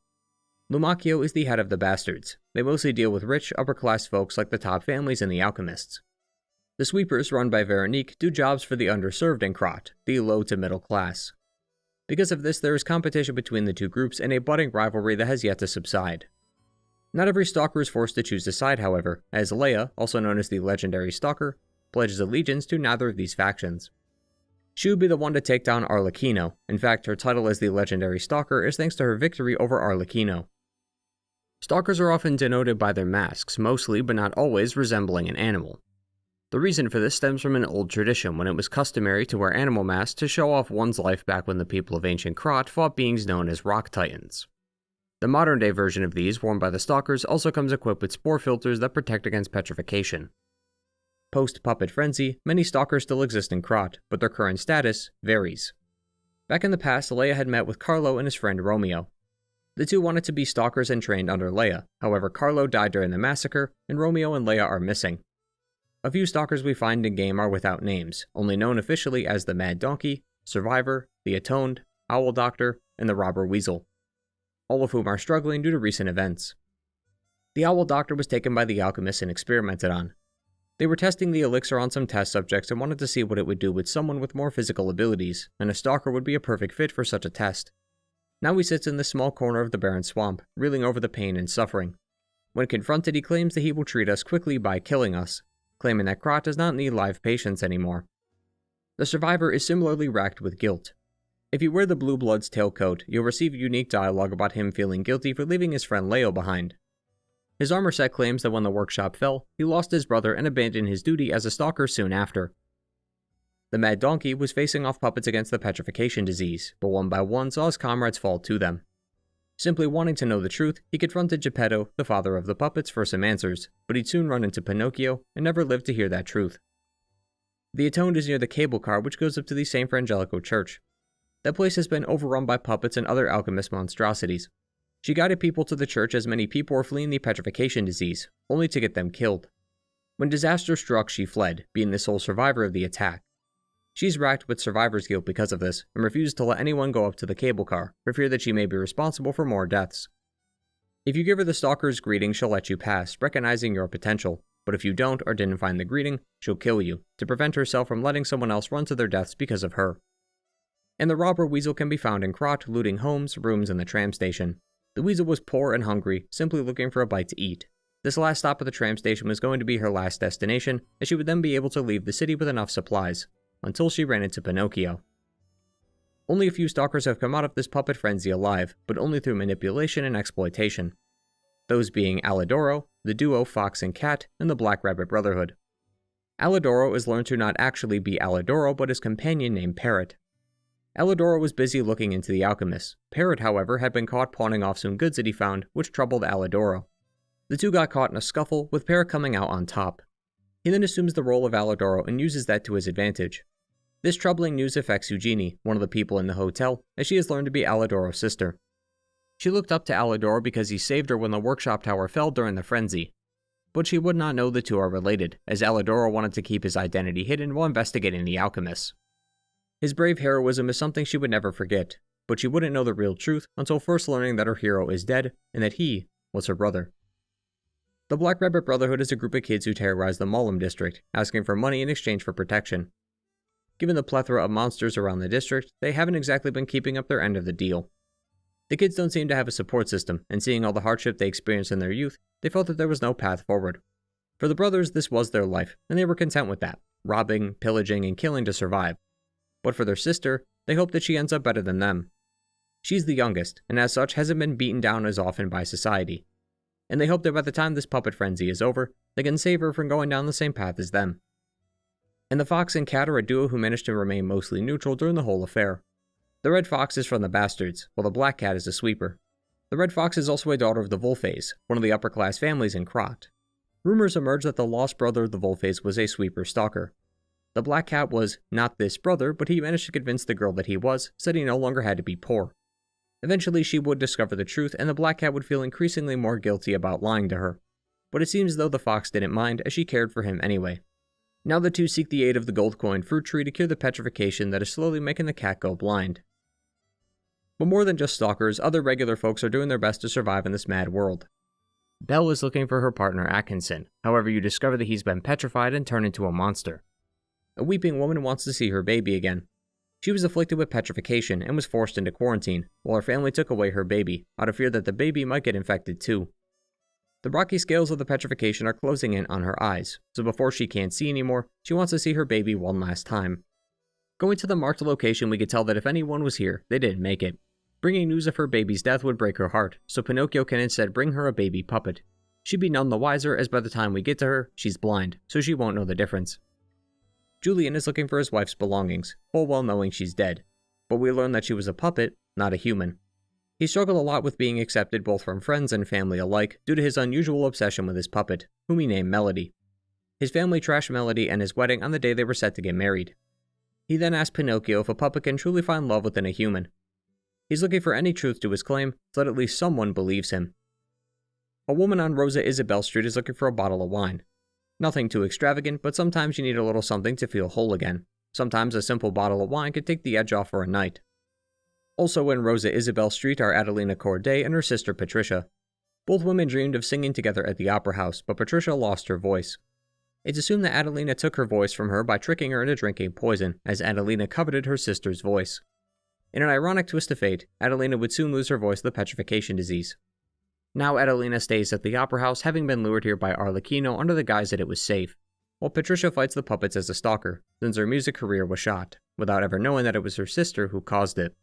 Lumacchio is the head of the bastards. They mostly deal with rich, upper-class folks like the top families and the alchemists. The sweepers, run by Veronique, do jobs for the underserved in Krat, the low to middle class. Because of this, there is competition between the two groups and a budding rivalry that has yet to subside. Not every stalker is forced to choose a side, however, as Leia, also known as the legendary stalker, pledges allegiance to neither of these factions. She would be the one to take down Arlecchino. In fact, her title as the legendary Stalker is thanks to her victory over Arlecchino. Stalkers are often denoted by their masks, mostly but not always resembling an animal. The reason for this stems from an old tradition when it was customary to wear animal masks to show off one's life back when the people of ancient Krat fought beings known as rock titans. The modern-day version of these, worn by the Stalkers, also comes equipped with spore filters that protect against petrification. Post-Puppet Frenzy, many Stalkers still exist in Krat, but their current status varies. Back in the past, Leia had met with Carlo and his friend Romeo. The two wanted to be Stalkers and trained under Leia, however Carlo died during the massacre, and Romeo and Leia are missing. A few Stalkers we find in-game are without names, only known officially as the Mad Donkey, Survivor, the Atoned, Owl Doctor, and the Robber Weasel, all of whom are struggling due to recent events. The Owl Doctor was taken by the alchemists and experimented on. They were testing the elixir on some test subjects and wanted to see what it would do with someone with more physical abilities, and a Stalker would be a perfect fit for such a test. Now he sits in this small corner of the barren swamp, reeling over the pain and suffering. When confronted, he claims that he will treat us quickly by killing us, claiming that Krat does not need live patients anymore. The Survivor is similarly racked with guilt. If you wear the Blue Blood's tailcoat, you'll receive unique dialogue about him feeling guilty for leaving his friend Leo behind. His armor set claims that when the workshop fell, he lost his brother and abandoned his duty as a Stalker soon after. The Mad Donkey was facing off puppets against the petrification disease, but one by one saw his comrades fall to them. Simply wanting to know the truth, he confronted Geppetto, the father of the puppets, for some answers, but he'd soon run into Pinocchio and never lived to hear that truth. The Atoned is near the cable car which goes up to the St. Frangelico Church. That place has been overrun by puppets and other alchemist monstrosities. She guided people to the church as many people were fleeing the petrification disease, only to get them killed. When disaster struck, she fled, being the sole survivor of the attack. She's racked with survivor's guilt because of this, and refuses to let anyone go up to the cable car, for fear that she may be responsible for more deaths. If you give her the Stalker's greeting, she'll let you pass, recognizing your potential, but if you don't or didn't find the greeting, she'll kill you, to prevent herself from letting someone else run to their deaths because of her. And the Robber Weasel can be found in Krat, looting homes, rooms, and the tram station. The Weasel was poor and hungry, simply looking for a bite to eat. This last stop at the tram station was going to be her last destination, as she would then be able to leave the city with enough supplies, until she ran into Pinocchio. Only a few Stalkers have come out of this puppet frenzy alive, but only through manipulation and exploitation. Those being Alidoro, the duo Fox and Cat, and the Black Rabbit Brotherhood. Alidoro is learned to not actually be Alidoro, but his companion named Parrot. Alidoro was busy looking into the alchemists. Parrot, however, had been caught pawning off some goods that he found, which troubled Alidoro. The two got caught in a scuffle, with Parrot coming out on top. He then assumes the role of Alidoro and uses that to his advantage. This troubling news affects Gingy, one of the people in the hotel, as she has learned to be Alidoro's sister. She looked up to Alidoro because he saved her when the workshop tower fell during the frenzy. But she would not know the two are related, as Alidoro wanted to keep his identity hidden while investigating the alchemists. His brave heroism is something she would never forget, but she wouldn't know the real truth until first learning that her hero is dead and that he was her brother. The Black Rabbit Brotherhood is a group of kids who terrorize the Mollum district, asking for money in exchange for protection. Given the plethora of monsters around the district, they haven't exactly been keeping up their end of the deal. The kids don't seem to have a support system, and seeing all the hardship they experienced in their youth, they felt that there was no path forward. For the brothers, this was their life, and they were content with that, robbing, pillaging, and killing to survive. But for their sister, they hope that she ends up better than them. She's the youngest, and as such hasn't been beaten down as often by society. And they hope that by the time this puppet frenzy is over, they can save her from going down the same path as them. And the Fox and Cat are a duo who managed to remain mostly neutral during the whole affair. The Red Fox is from the Bastards, while the Black Cat is a sweeper. The Red Fox is also a daughter of the Volfays, one of the upper-class families in Krat. Rumors emerged that the lost brother of the Volfays was a sweeper stalker. The Black Cat was not this brother, but he managed to convince the girl that he was, said he no longer had to be poor. Eventually she would discover the truth, and the Black Cat would feel increasingly more guilty about lying to her. But it seems as though the Fox didn't mind, as she cared for him anyway. Now the two seek the aid of the gold coin fruit tree to cure the petrification that is slowly making the cat go blind. But more than just stalkers, other regular folks are doing their best to survive in this mad world. Belle is looking for her partner Atkinson, however you discover that he's been petrified and turned into a monster. A weeping woman wants to see her baby again. She was afflicted with petrification and was forced into quarantine, while her family took away her baby, out of fear that the baby might get infected too. The rocky scales of the petrification are closing in on her eyes, so before she can't see anymore, she wants to see her baby one last time. Going to the marked location, we could tell that if anyone was here, they didn't make it. Bringing news of her baby's death would break her heart, so Pinocchio can instead bring her a baby puppet. She'd be none the wiser, as by the time we get to her, she's blind, so she won't know the difference. Julian is looking for his wife's belongings, full well knowing she's dead. But we learn that she was a puppet, not a human. He struggled a lot with being accepted both from friends and family alike due to his unusual obsession with his puppet, whom he named Melody. His family trashed Melody and his wedding on the day they were set to get married. He then asked Pinocchio if a puppet can truly find love within a human. He's looking for any truth to his claim, so that at least someone believes him. A woman on Rosa Isabelle Street is looking for a bottle of wine. Nothing too extravagant, but sometimes you need a little something to feel whole again. Sometimes a simple bottle of wine could take the edge off for a night. Also in Rosa Isabelle Street are Adelina Corday and her sister Patricia. Both women dreamed of singing together at the opera house, but Patricia lost her voice. It's assumed that Adelina took her voice from her by tricking her into drinking poison, as Adelina coveted her sister's voice. In an ironic twist of fate, Adelina would soon lose her voice to the petrification disease. Now Adelina stays at the opera house, having been lured here by Arlecchino under the guise that it was safe, while Patricia fights the puppets as a stalker, since her music career was shot, without ever knowing that it was her sister who caused it.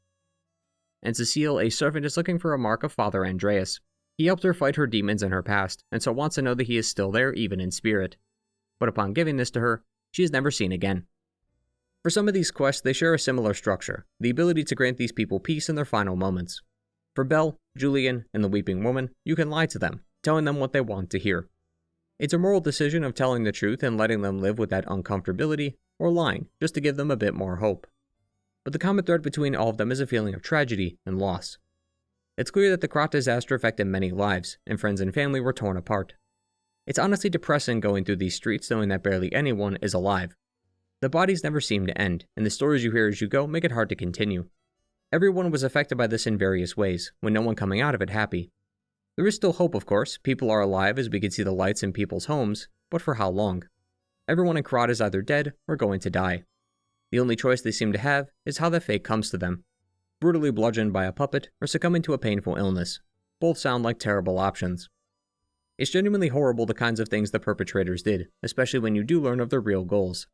And Cecile, a servant, is looking for a mark of Father Andreas. He helped her fight her demons in her past, and so wants to know that he is still there, even in spirit. But upon giving this to her, she is never seen again. For some of these quests, they share a similar structure, the ability to grant these people peace in their final moments. For Belle, Julian, and the Weeping Woman, you can lie to them, telling them what they want to hear. It's a moral decision of telling the truth and letting them live with that uncomfortability, or lying, just to give them a bit more hope. But the common thread between all of them is a feeling of tragedy and loss. It's clear that the Krat disaster affected many lives, and friends and family were torn apart. It's honestly depressing going through these streets knowing that barely anyone is alive. The bodies never seem to end, and the stories you hear as you go make it hard to continue. Everyone was affected by this in various ways, with no one coming out of it happy. There is still hope, of course. People are alive as we can see the lights in people's homes, but for how long? Everyone in Krat is either dead or going to die. The only choice they seem to have is how that fate comes to them. Brutally bludgeoned by a puppet or succumbing to a painful illness. Both sound like terrible options. It's genuinely horrible the kinds of things the perpetrators did, especially when you do learn of their real goals.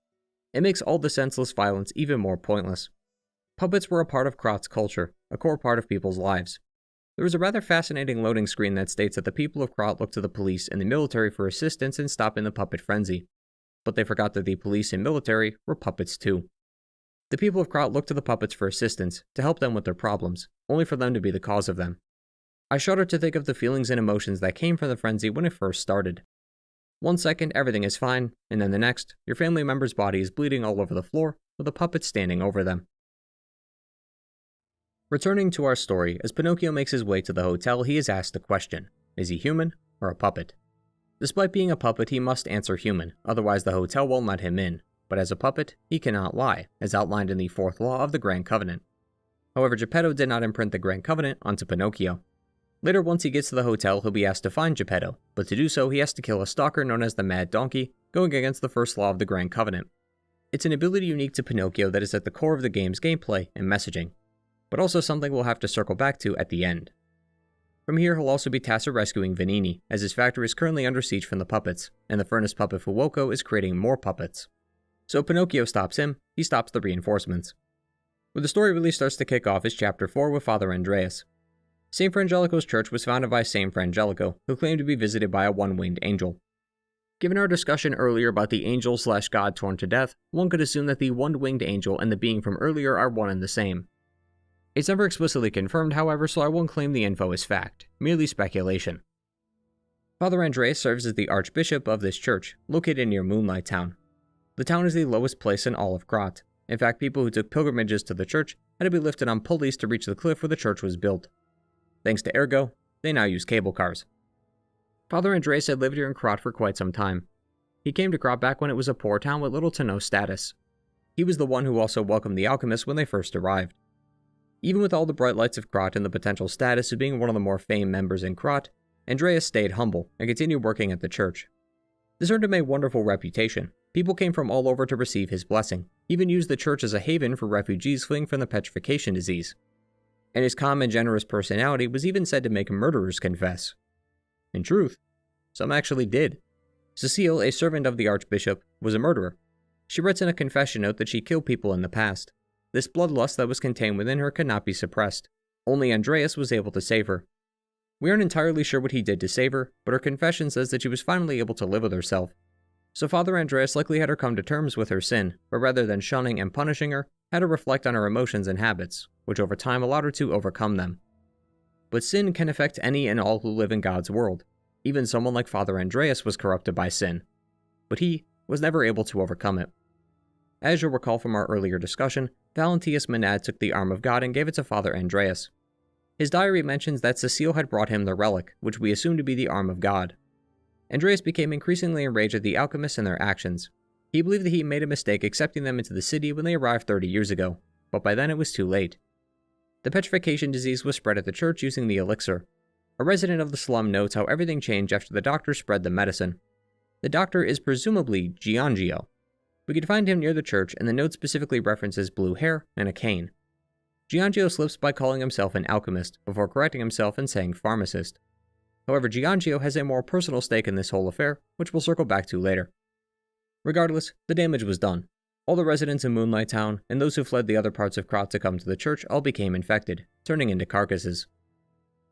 It makes all the senseless violence even more pointless. Puppets were a part of Krat's culture, a core part of people's lives. There was a rather fascinating loading screen that states that the people of Krat looked to the police and the military for assistance in stopping the puppet frenzy. But they forgot that the police and military were puppets too. The people of Krat looked to the puppets for assistance, to help them with their problems, only for them to be the cause of them. I shudder to think of the feelings and emotions that came from the frenzy when it first started. 1 second, everything is fine, and then the next, your family member's body is bleeding all over the floor, with a puppet standing over them. Returning to our story, as Pinocchio makes his way to the hotel, he is asked a question. Is he human, or a puppet? Despite being a puppet, he must answer human, otherwise the hotel won't let him in. But as a puppet, he cannot lie, as outlined in the 4th law of the Grand Covenant. However, Geppetto did not imprint the Grand Covenant onto Pinocchio. Later, once he gets to the hotel, he'll be asked to find Geppetto, but to do so, he has to kill a stalker known as the Mad Donkey, going against the 1st law of the Grand Covenant. It's an ability unique to Pinocchio that is at the core of the game's gameplay and messaging, but also something we'll have to circle back to at the end. From here, he'll also be tasked with rescuing Vanini, as his factory is currently under siege from the puppets, and the furnace puppet Fuoco is creating more puppets. So Pinocchio stops him, he stops the reinforcements. Where the story really starts to kick off is Chapter 4 with Father Andreas. St. Frangelico's church was founded by St. Frangelico, who claimed to be visited by a one-winged angel. Given our discussion earlier about the angel/god torn to death, one could assume that the one-winged angel and the being from earlier are one and the same. It's never explicitly confirmed, however, so I won't claim the info as fact, merely speculation. Father Andreas serves as the archbishop of this church, located near Moonlight Town. The town is the lowest place in all of Krat. In fact, people who took pilgrimages to the church had to be lifted on pulleys to reach the cliff where the church was built. Thanks to Ergo, they now use cable cars. Father Andreas had lived here in Krat for quite some time. He came to Krat back when it was a poor town with little to no status. He was the one who also welcomed the alchemists when they first arrived. Even with all the bright lights of Krat and the potential status of being one of the more famed members in Krat, Andreas stayed humble and continued working at the church. This earned him a wonderful reputation. People came from all over to receive his blessing, even used the church as a haven for refugees fleeing from the petrification disease. And his calm and generous personality was even said to make murderers confess. In truth, some actually did. Cecile, a servant of the archbishop, was a murderer. She writes in a confession note that she killed people in the past. This bloodlust that was contained within her could not be suppressed. Only Andreas was able to save her. We aren't entirely sure what he did to save her, but her confession says that she was finally able to live with herself. So Father Andreas likely had her come to terms with her sin, but rather than shunning and punishing her, had her reflect on her emotions and habits, which over time allowed her to overcome them. But sin can affect any and all who live in God's world. Even someone like Father Andreas was corrupted by sin, but he was never able to overcome it. As you'll recall from our earlier discussion, Valentius Monad took the arm of God and gave it to Father Andreas. His diary mentions that Cecile had brought him the relic, which we assume to be the arm of God. Andreas became increasingly enraged at the alchemists and their actions. He believed that he made a mistake accepting them into the city when they arrived 30 years ago, but by then it was too late. The petrification disease was spread at the church using the elixir. A resident of the slum notes how everything changed after the doctor spread the medicine. The doctor is presumably Gingy. We could find him near the church, and the note specifically references blue hair and a cane. Gingy slips by calling himself an alchemist, before correcting himself and saying pharmacist. However, Gingy has a more personal stake in this whole affair, which we'll circle back to later. Regardless, the damage was done. All the residents in Moonlight Town, and those who fled the other parts of Krat to come to the church, all became infected, turning into carcasses.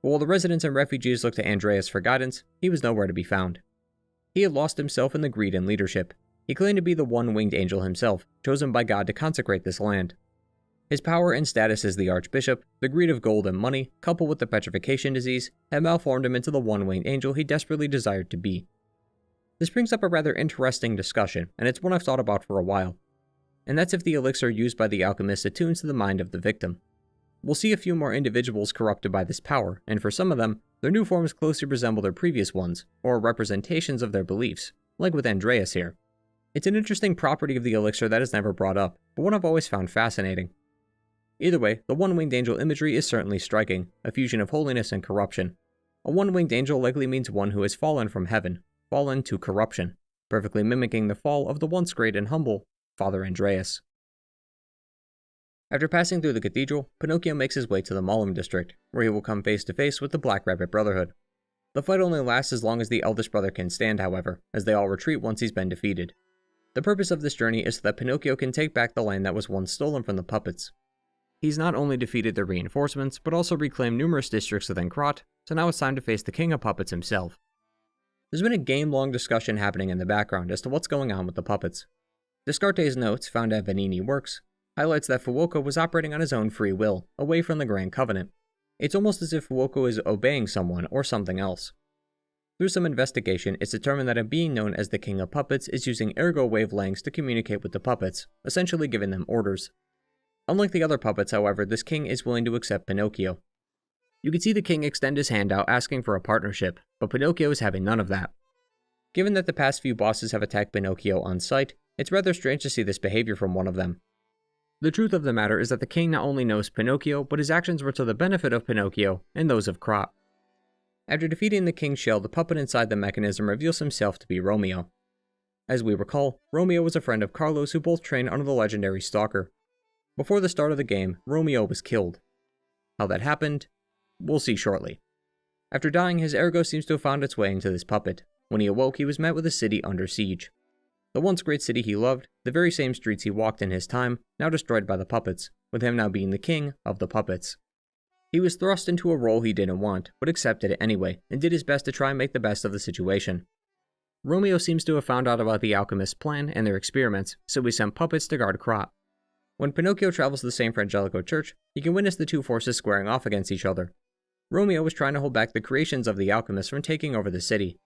But while the residents and refugees looked to Andreas for guidance, he was nowhere to be found. He had lost himself in the greed and leadership. He claimed to be the one-winged angel himself, chosen by God to consecrate this land. His power and status as the archbishop, the greed of gold and money, coupled with the petrification disease, had malformed him into the one-winged angel he desperately desired to be. This brings up a rather interesting discussion, and it's one I've thought about for a while. And that's if the elixir used by the alchemist attunes to the mind of the victim. We'll see a few more individuals corrupted by this power, and for some of them, their new forms closely resemble their previous ones, or representations of their beliefs, like with Andreas here. It's an interesting property of the elixir that is never brought up, but one I've always found fascinating. Either way, the one-winged angel imagery is certainly striking, a fusion of holiness and corruption. A one-winged angel likely means one who has fallen from heaven, fallen to corruption, perfectly mimicking the fall of the once great and humble Father Andreas. After passing through the cathedral, Pinocchio makes his way to the Malum district, where he will come face to face with the Black Rabbit Brotherhood. The fight only lasts as long as the eldest brother can stand, however, as they all retreat once he's been defeated. The purpose of this journey is so that Pinocchio can take back the land that was once stolen from the puppets. He's not only defeated the reinforcements, but also reclaimed numerous districts within Krat, so now it's time to face the King of Puppets himself. There's been a game-long discussion happening in the background as to what's going on with the puppets. Descartes' notes, found at Vanini Works, highlights that Fuoco was operating on his own free will, away from the Grand Covenant. It's almost as if Fuoco is obeying someone or something else. Through some investigation, it's determined that a being known as the King of Puppets is using ergo wavelengths to communicate with the puppets, essentially giving them orders. Unlike the other puppets, however, this king is willing to accept Pinocchio. You can see the king extend his hand out asking for a partnership, but Pinocchio is having none of that. Given that the past few bosses have attacked Pinocchio on sight, it's rather strange to see this behavior from one of them. The truth of the matter is that the king not only knows Pinocchio, but his actions were to the benefit of Pinocchio and those of Krat. After defeating the king's shell, the puppet inside the mechanism reveals himself to be Romeo. As we recall, Romeo was a friend of Carlos who both trained under the legendary Stalker. Before the start of the game, Romeo was killed. How that happened, we'll see shortly. After dying, his ergo seems to have found its way into this puppet. When he awoke, he was met with a city under siege. The once great city he loved, the very same streets he walked in his time, now destroyed by the puppets, with him now being the king of the puppets. He was thrust into a role he didn't want, but accepted it anyway, and did his best to try and make the best of the situation. Romeo seems to have found out about the alchemist's plan and their experiments, so he sent puppets to guard Krat. When Pinocchio travels to the St. Frangelico Church, he can witness the two forces squaring off against each other. Romeo was trying to hold back the creations of the alchemists from taking over the city.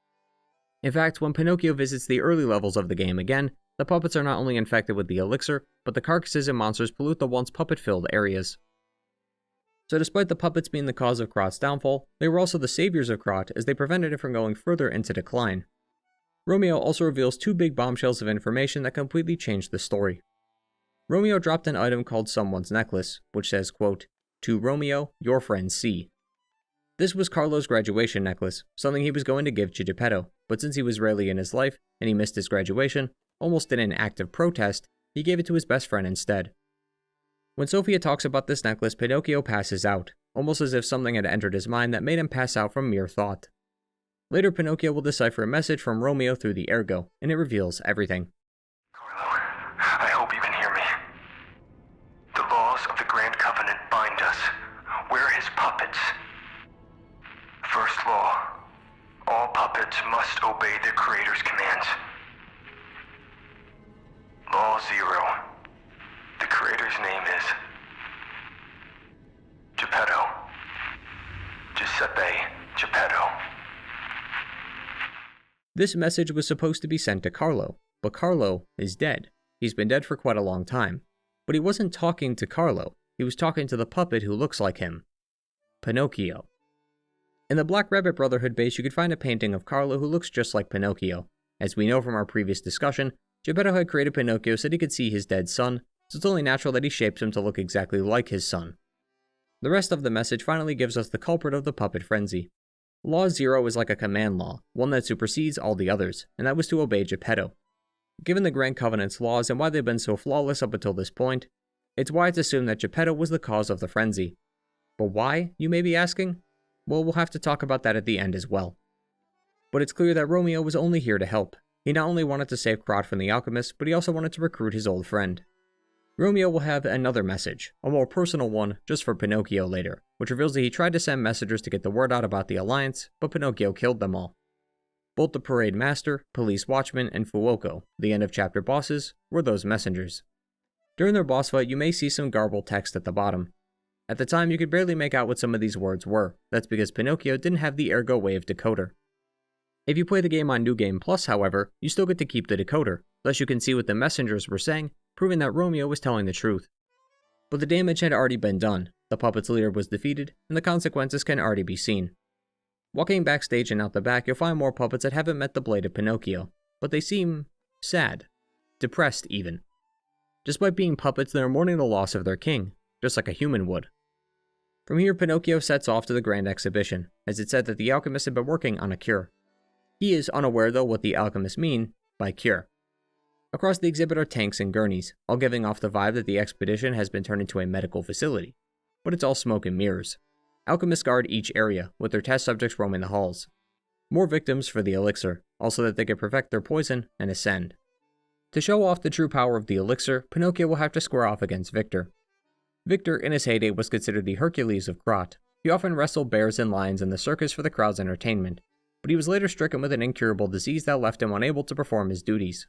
In fact, when Pinocchio visits the early levels of the game again, the puppets are not only infected with the elixir, but the carcasses and monsters pollute the once puppet-filled areas. So despite the puppets being the cause of Krat's downfall, they were also the saviors of Krat as they prevented it from going further into decline. Romeo also reveals two big bombshells of information that completely changed the story. Romeo dropped an item called Someone's Necklace, which says, quote, "To Romeo, your friend C." This was Carlo's graduation necklace, something he was going to give to Geppetto, but since he was rarely in his life, and he missed his graduation, almost in an act of protest, he gave it to his best friend instead. When Sophia talks about this necklace, Pinocchio passes out, almost as if something had entered his mind that made him pass out from mere thought. Later, Pinocchio will decipher a message from Romeo through the ergo, and it reveals everything. of the Grand Covenant bind us. We're his puppets. First law. All puppets must obey their creator's commands. Law 0. The creator's name is Geppetto. Giuseppe Geppetto. This message was supposed to be sent to Carlo, but Carlo is dead. He's been dead for quite a long time. But he wasn't talking to Carlo, he was talking to the puppet who looks like him. Pinocchio. In the Black Rabbit Brotherhood base, you could find a painting of Carlo who looks just like Pinocchio. As we know from our previous discussion, Geppetto had created Pinocchio so that he could see his dead son, so it's only natural that he shapes him to look exactly like his son. The rest of the message finally gives us the culprit of the puppet frenzy. Law 0 is like a command law, one that supersedes all the others, and that was to obey Geppetto. Given the Grand Covenant's laws and why they've been so flawless up until this point, it's wise to assume that Geppetto was the cause of the frenzy. But why, you may be asking? Well, we'll have to talk about that at the end as well. But it's clear that Romeo was only here to help. He not only wanted to save Krat from the alchemist, but he also wanted to recruit his old friend. Romeo will have another message, a more personal one, just for Pinocchio later, which reveals that he tried to send messengers to get the word out about the alliance, but Pinocchio killed them all. Both the parade master, police watchman, and Fuoco, the end of chapter bosses, were those messengers. During their boss fight, you may see some garbled text at the bottom. At the time, you could barely make out what some of these words were. That's because Pinocchio didn't have the Ergo Wave decoder. If you play the game on New Game Plus, however, you still get to keep the decoder, thus you can see what the messengers were saying, proving that Romeo was telling the truth. But the damage had already been done, the puppet's leader was defeated, and the consequences can already be seen. Walking backstage and out the back, you'll find more puppets that haven't met the blade of Pinocchio, but they seem sad, depressed even. Despite being puppets, they are mourning the loss of their king, just like a human would. From here, Pinocchio sets off to the grand exhibition, as it said that the alchemists had been working on a cure. He is unaware, though, what the alchemists mean by cure. Across the exhibit are tanks and gurneys, all giving off the vibe that the expedition has been turned into a medical facility. But it's all smoke and mirrors. Alchemists guard each area, with their test subjects roaming the halls. More victims for the elixir, also that they can perfect their poison and ascend. To show off the true power of the elixir, Pinocchio will have to square off against Victor. Victor, in his heyday, was considered the Hercules of Krat. He often wrestled bears and lions in the circus for the crowd's entertainment, but he was later stricken with an incurable disease that left him unable to perform his duties.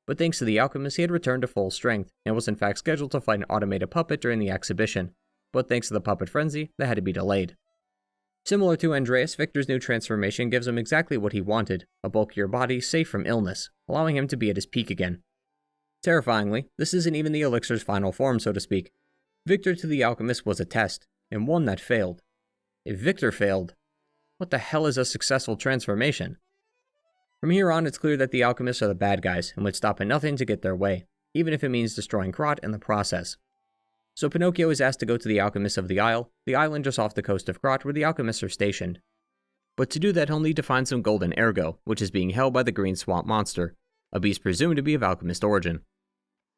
But thanks to the alchemist, he had returned to full strength, and was in fact scheduled to fight an automated puppet during the exhibition, but thanks to the puppet frenzy, that had to be delayed. Similar to Andreas, Victor's new transformation gives him exactly what he wanted, a bulkier body safe from illness, allowing him to be at his peak again. Terrifyingly, this isn't even the elixir's final form, so to speak. Victor to the alchemist was a test, and one that failed. If Victor failed, what the hell is a successful transformation? From here on, it's clear that the alchemists are the bad guys and would stop at nothing to get their way, even if it means destroying Krat in the process. So Pinocchio is asked to go to the alchemists of the Isle, the island just off the coast of Krat where the alchemists are stationed. But to do that, he'll need to find some golden ergo, which is being held by the Green Swamp Monster, a beast presumed to be of alchemist origin.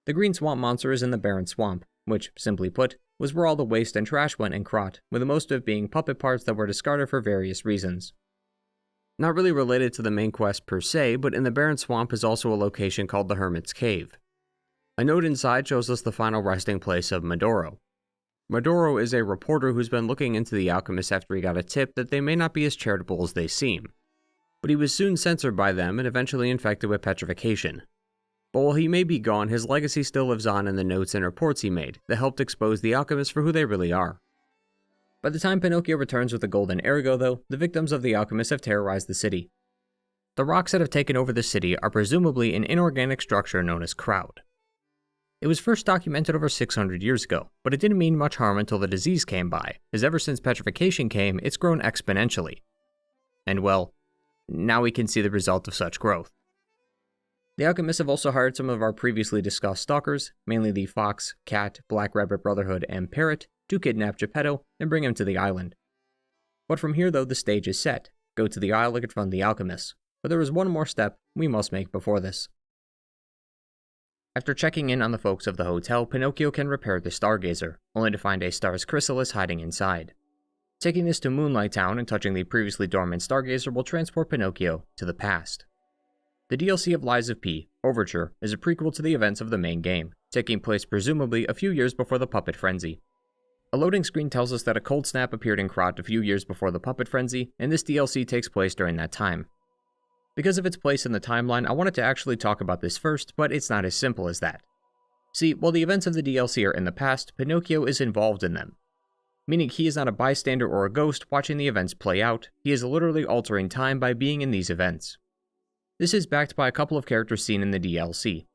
The Green Swamp Monster is in the Barren Swamp, which, simply put, was where all the waste and trash went in Krat, with the most of it being puppet parts that were discarded for various reasons. Not really related to the main quest per se, but in the Barren Swamp is also a location called the Hermit's Cave. A note inside shows us the final resting place of Medoro. Medoro is a reporter who's been looking into the alchemists after he got a tip that they may not be as charitable as they seem. But he was soon censored by them and eventually infected with petrification. But while he may be gone, his legacy still lives on in the notes and reports he made that helped expose the alchemists for who they really are. By the time Pinocchio returns with the golden ergo, though, the victims of the alchemists have terrorized the city. The rocks that have taken over the city are presumably an inorganic structure known as Crowd. It was first documented over 600 years ago, but it didn't mean much harm until the disease came by, as ever since petrification came, it's grown exponentially. And well, now we can see the result of such growth. The alchemists have also hired some of our previously discussed stalkers, mainly the Fox, Cat, Black Rabbit Brotherhood, and Parrot, to kidnap Geppetto and bring him to the island. But from here though, the stage is set. Go to the isle to confront the alchemists, but there is one more step we must make before this. After checking in on the folks of the hotel, Pinocchio can repair the Stargazer, only to find a star's chrysalis hiding inside. Taking this to Moonlight Town and touching the previously dormant Stargazer will transport Pinocchio to the past. The DLC of Lies of P, Overture, is a prequel to the events of the main game, taking place presumably a few years before the puppet frenzy. A loading screen tells us that a cold snap appeared in Krat a few years before the puppet frenzy, and this DLC takes place during that time. Because of its place in the timeline, I wanted to actually talk about this first, but it's not as simple as that. See, while the events of the DLC are in the past, Pinocchio is involved in them. Meaning he is not a bystander or a ghost watching the events play out, he is literally altering time by being in these events. This is backed by a couple of characters seen in the DLC.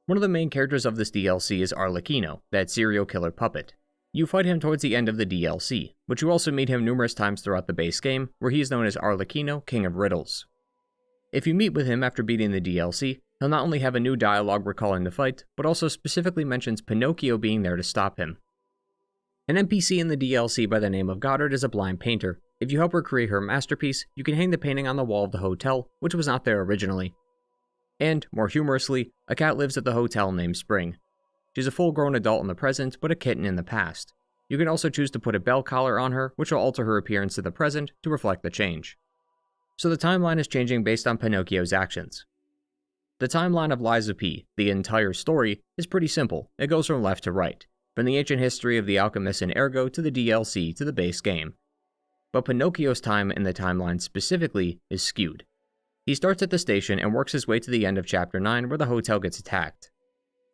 One of the main characters of this DLC is Arlecchino, that serial killer puppet. You fight him towards the end of the DLC, but you also meet him numerous times throughout the base game, where he is known as Arlecchino, King of Riddles. If you meet with him after beating the DLC, he'll not only have a new dialogue recalling the fight, but also specifically mentions Pinocchio being there to stop him. An NPC in the DLC by the name of Goddard is a blind painter. If you help her create her masterpiece, you can hang the painting on the wall of the hotel, which was not there originally. And, more humorously, a cat lives at the hotel named Spring. She's a full-grown adult in the present, but a kitten in the past. You can also choose to put a bell collar on her, which will alter her appearance to the present to reflect the change. So the timeline is changing based on Pinocchio's actions. The timeline of Lies of P, the entire story, is pretty simple. It goes from left to right, from the ancient history of the alchemist and Ergo to the DLC to the base game. But Pinocchio's time in the timeline specifically is skewed. He starts at the station and works his way to the end of Chapter 9 where the hotel gets attacked.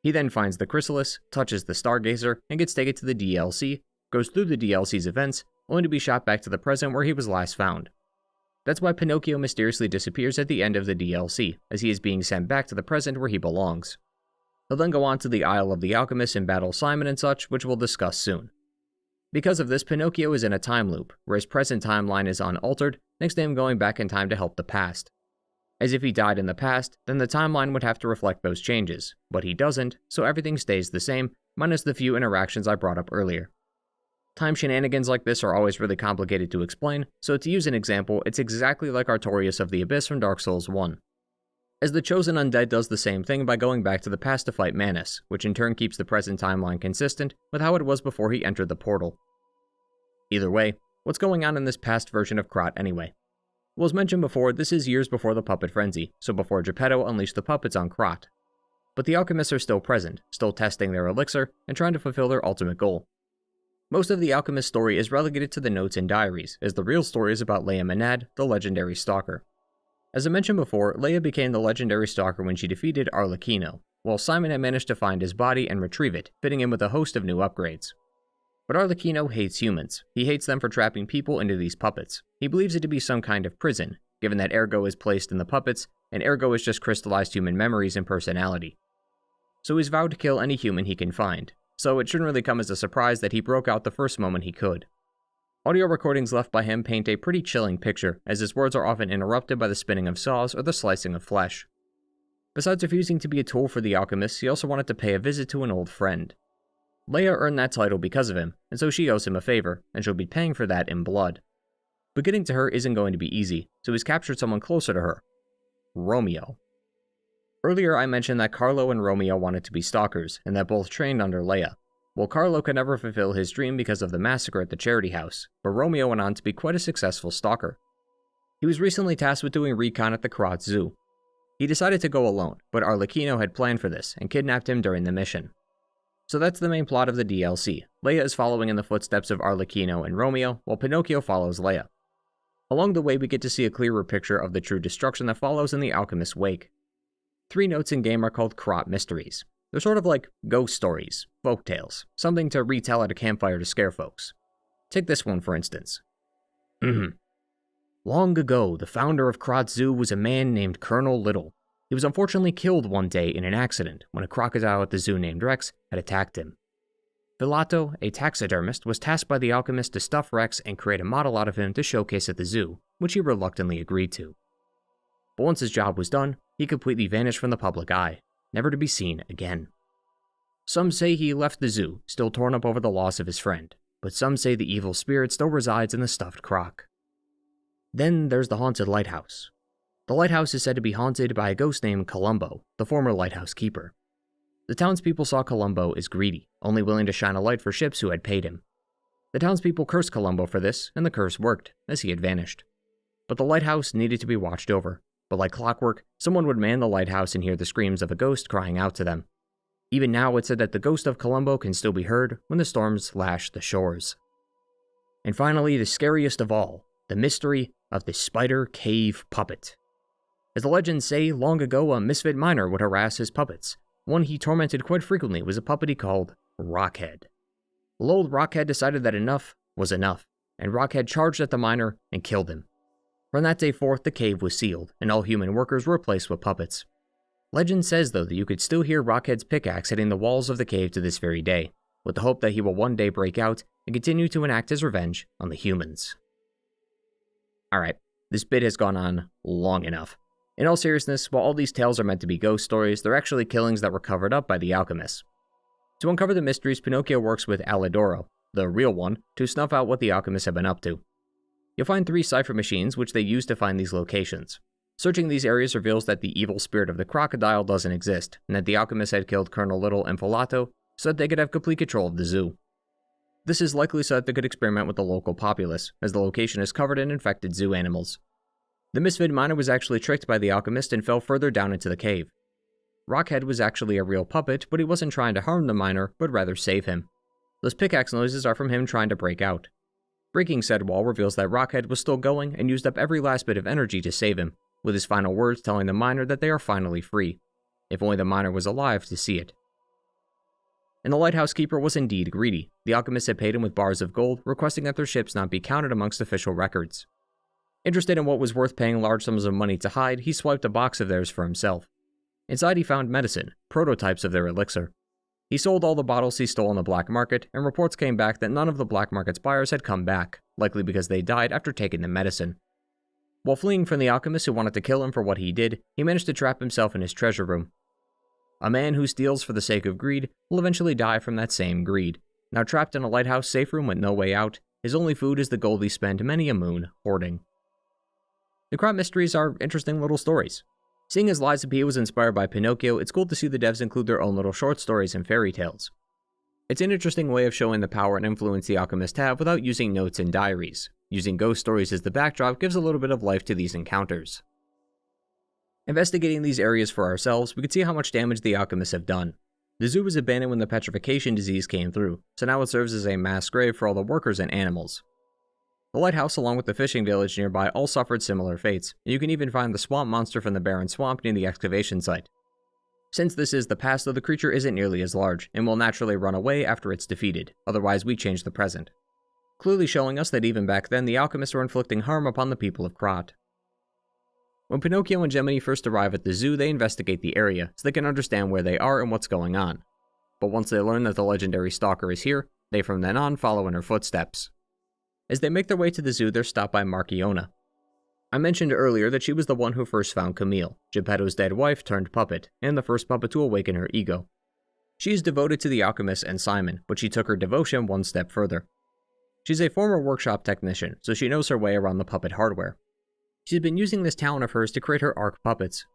He then finds the chrysalis, touches the stargazer, and gets taken to the DLC, goes through the DLC's events, only to be shot back to the present where he was last found. That's why Pinocchio mysteriously disappears at the end of the DLC, as he is being sent back to the present where he belongs. He'll then go on to the Isle of the Alchemist and battle Simon and such, which we'll discuss soon. Because of this, Pinocchio is in a time loop, where his present timeline is unaltered, thanks to him going back in time to help the past. As if he died in the past, then the timeline would have to reflect those changes, but he doesn't, so everything stays the same, minus the few interactions I brought up earlier. Time shenanigans like this are always really complicated to explain, so to use an example, it's exactly like Artorias of the Abyss from Dark Souls 1. As the Chosen Undead does the same thing by going back to the past to fight Manus, which in turn keeps the present timeline consistent with how it was before he entered the portal. Either way, what's going on in this past version of Krat anyway? Well, as mentioned before, this is years before the puppet frenzy, so before Geppetto unleashed the puppets on Krat. But the alchemists are still present, still testing their elixir, and trying to fulfill their ultimate goal. Most of the alchemist story is relegated to the notes and diaries, as the real story is about Leia Menad, the legendary stalker. As I mentioned before, Leia became the legendary stalker when she defeated Arlecchino, while Simon had managed to find his body and retrieve it, fitting in with a host of new upgrades. But Arlecchino hates humans. He hates them for trapping people into these puppets. He believes it to be some kind of prison, given that Ergo is placed in the puppets, and Ergo is just crystallized human memories and personality. So he's vowed to kill any human he can find, so it shouldn't really come as a surprise that he broke out the first moment he could. Audio recordings left by him paint a pretty chilling picture, as his words are often interrupted by the spinning of saws or the slicing of flesh. Besides refusing to be a tool for the alchemists, he also wanted to pay a visit to an old friend. Leia earned that title because of him, and so she owes him a favor, and she'll be paying for that in blood. But getting to her isn't going to be easy, so he's captured someone closer to her. Romeo. Earlier I mentioned that Carlo and Romeo wanted to be stalkers, and that both trained under Leia. Well, Carlo could never fulfill his dream because of the massacre at the charity house, but Romeo went on to be quite a successful stalker. He was recently tasked with doing recon at the Krat Zoo. He decided to go alone, but Arlecchino had planned for this, and kidnapped him during the mission. So that's the main plot of the DLC. Leia is following in the footsteps of Arlecchino and Romeo, while Pinocchio follows Leia. Along the way, we get to see a clearer picture of the true destruction that follows in the alchemist's wake. 3 notes in-game are called Krat mysteries. They're sort of like ghost stories, folk tales, something to retell at a campfire to scare folks. Take this one for instance. Long ago, the founder of Krat Zoo was a man named Colonel Little. He was unfortunately killed one day in an accident when a crocodile at the zoo named Rex had attacked him. Filato, a taxidermist, was tasked by the alchemist to stuff Rex and create a model out of him to showcase at the zoo, which he reluctantly agreed to. But once his job was done, he completely vanished from the public eye, never to be seen again. Some say he left the zoo, still torn up over the loss of his friend, but some say the evil spirit still resides in the stuffed croc. Then there's the haunted lighthouse. The lighthouse is said to be haunted by a ghost named Columbo, the former lighthouse keeper. The townspeople saw Columbo as greedy, only willing to shine a light for ships who had paid him. The townspeople cursed Columbo for this, and the curse worked, as he had vanished. But the lighthouse needed to be watched over. But like clockwork, someone would man the lighthouse and hear the screams of a ghost crying out to them. Even now, it's said that the ghost of Columbo can still be heard when the storms lash the shores. And finally, the scariest of all, the mystery of the Spider Cave puppet. As the legends say, long ago a misfit miner would harass his puppets. One he tormented quite frequently was a puppet he called Rockhead. Well, old Rockhead decided that enough was enough, and Rockhead charged at the miner and killed him. From that day forth, the cave was sealed, and all human workers were replaced with puppets. Legend says, though, that you could still hear Rockhead's pickaxe hitting the walls of the cave to this very day, with the hope that he will one day break out and continue to enact his revenge on the humans. Alright, this bit has gone on long enough. In all seriousness, while all these tales are meant to be ghost stories, they're actually killings that were covered up by the alchemists. To uncover the mysteries, Pinocchio works with Alidoro, the real one, to snuff out what the alchemists have been up to. You'll find 3 cipher machines which they use to find these locations. Searching these areas reveals that the evil spirit of the crocodile doesn't exist, and that the alchemists had killed Colonel Little and Falato so that they could have complete control of the zoo. This is likely so that they could experiment with the local populace, as the location is covered in infected zoo animals. The misfit miner was actually tricked by the alchemist and fell further down into the cave. Rockhead was actually a real puppet, but he wasn't trying to harm the miner, but rather save him. Those pickaxe noises are from him trying to break out. Breaking said wall reveals that Rockhead was still going and used up every last bit of energy to save him, with his final words telling the miner that they are finally free. If only the miner was alive to see it. And the lighthouse keeper was indeed greedy. The alchemists had paid him with bars of gold, requesting that their ships not be counted amongst official records. Interested in what was worth paying large sums of money to hide, he swiped a box of theirs for himself. Inside he found medicine, prototypes of their elixir. He sold all the bottles he stole on the black market, and reports came back that none of the black market's buyers had come back, likely because they died after taking the medicine. While fleeing from the alchemists who wanted to kill him for what he did, he managed to trap himself in his treasure room. A man who steals for the sake of greed will eventually die from that same greed. Now trapped in a lighthouse safe room with no way out, his only food is the gold he spent many a moon hoarding. The Krat mysteries are interesting little stories. Seeing as Lies of P was inspired by Pinocchio, it's cool to see the devs include their own little short stories and fairy tales. It's an interesting way of showing the power and influence the alchemists have without using notes and diaries. Using ghost stories as the backdrop gives a little bit of life to these encounters. Investigating these areas for ourselves, we could see how much damage the alchemists have done. The zoo was abandoned when the petrification disease came through, so now it serves as a mass grave for all the workers and animals. The lighthouse, along with the fishing village nearby, all suffered similar fates, and you can even find the swamp monster from the barren swamp near the excavation site. Since this is the past, though, the creature isn't nearly as large, and will naturally run away after it's defeated, otherwise we change the present. Clearly showing us that even back then, the alchemists were inflicting harm upon the people of Krat. When Pinocchio and Gingy first arrive at the zoo, they investigate the area, so they can understand where they are and what's going on. But once they learn that the legendary stalker is here, they from then on follow in her footsteps. As they make their way to the zoo, they're stopped by Marchiona. I mentioned earlier that she was the one who first found Camille, Geppetto's dead wife turned puppet, and the first puppet to awaken her ego. She is devoted to the alchemist and Simon, but she took her devotion one step further. She's a former workshop technician, so she knows her way around the puppet hardware. She's been using this talent of hers to create her arc puppets.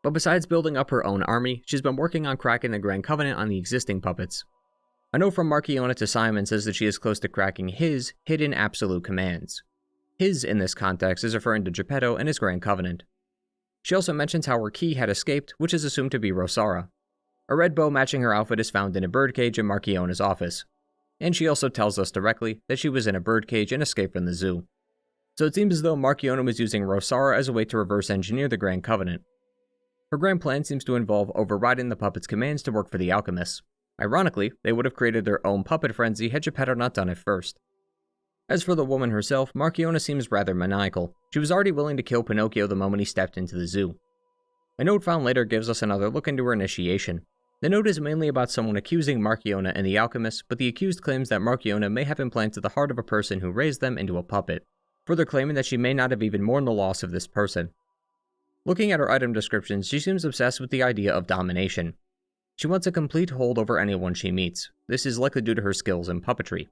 But besides building up her own army, she's been working on cracking the Grand Covenant on the existing puppets. A note from Marchiona to Simon says that she is close to cracking his hidden absolute commands. His, in this context, is referring to Geppetto and his Grand Covenant. She also mentions how her key had escaped, which is assumed to be Rosa. A red bow matching her outfit is found in a birdcage in Marchiona's office. And she also tells us directly that she was in a birdcage and escaped from the zoo. So it seems as though Marchiona was using Rosa as a way to reverse engineer the Grand Covenant. Her grand plan seems to involve overriding the puppet's commands to work for the alchemists. Ironically, they would have created their own puppet frenzy had Geppetto not done it first. As for the woman herself, Marchiona seems rather maniacal. She was already willing to kill Pinocchio the moment he stepped into the zoo. A note found later gives us another look into her initiation. The note is mainly about someone accusing Marchiona and the alchemist, but the accused claims that Marchiona may have implanted the heart of a person who raised them into a puppet, further claiming that she may not have even mourned the loss of this person. Looking at her item descriptions, she seems obsessed with the idea of domination. She wants a complete hold over anyone she meets. This is likely due to her skills in puppetry.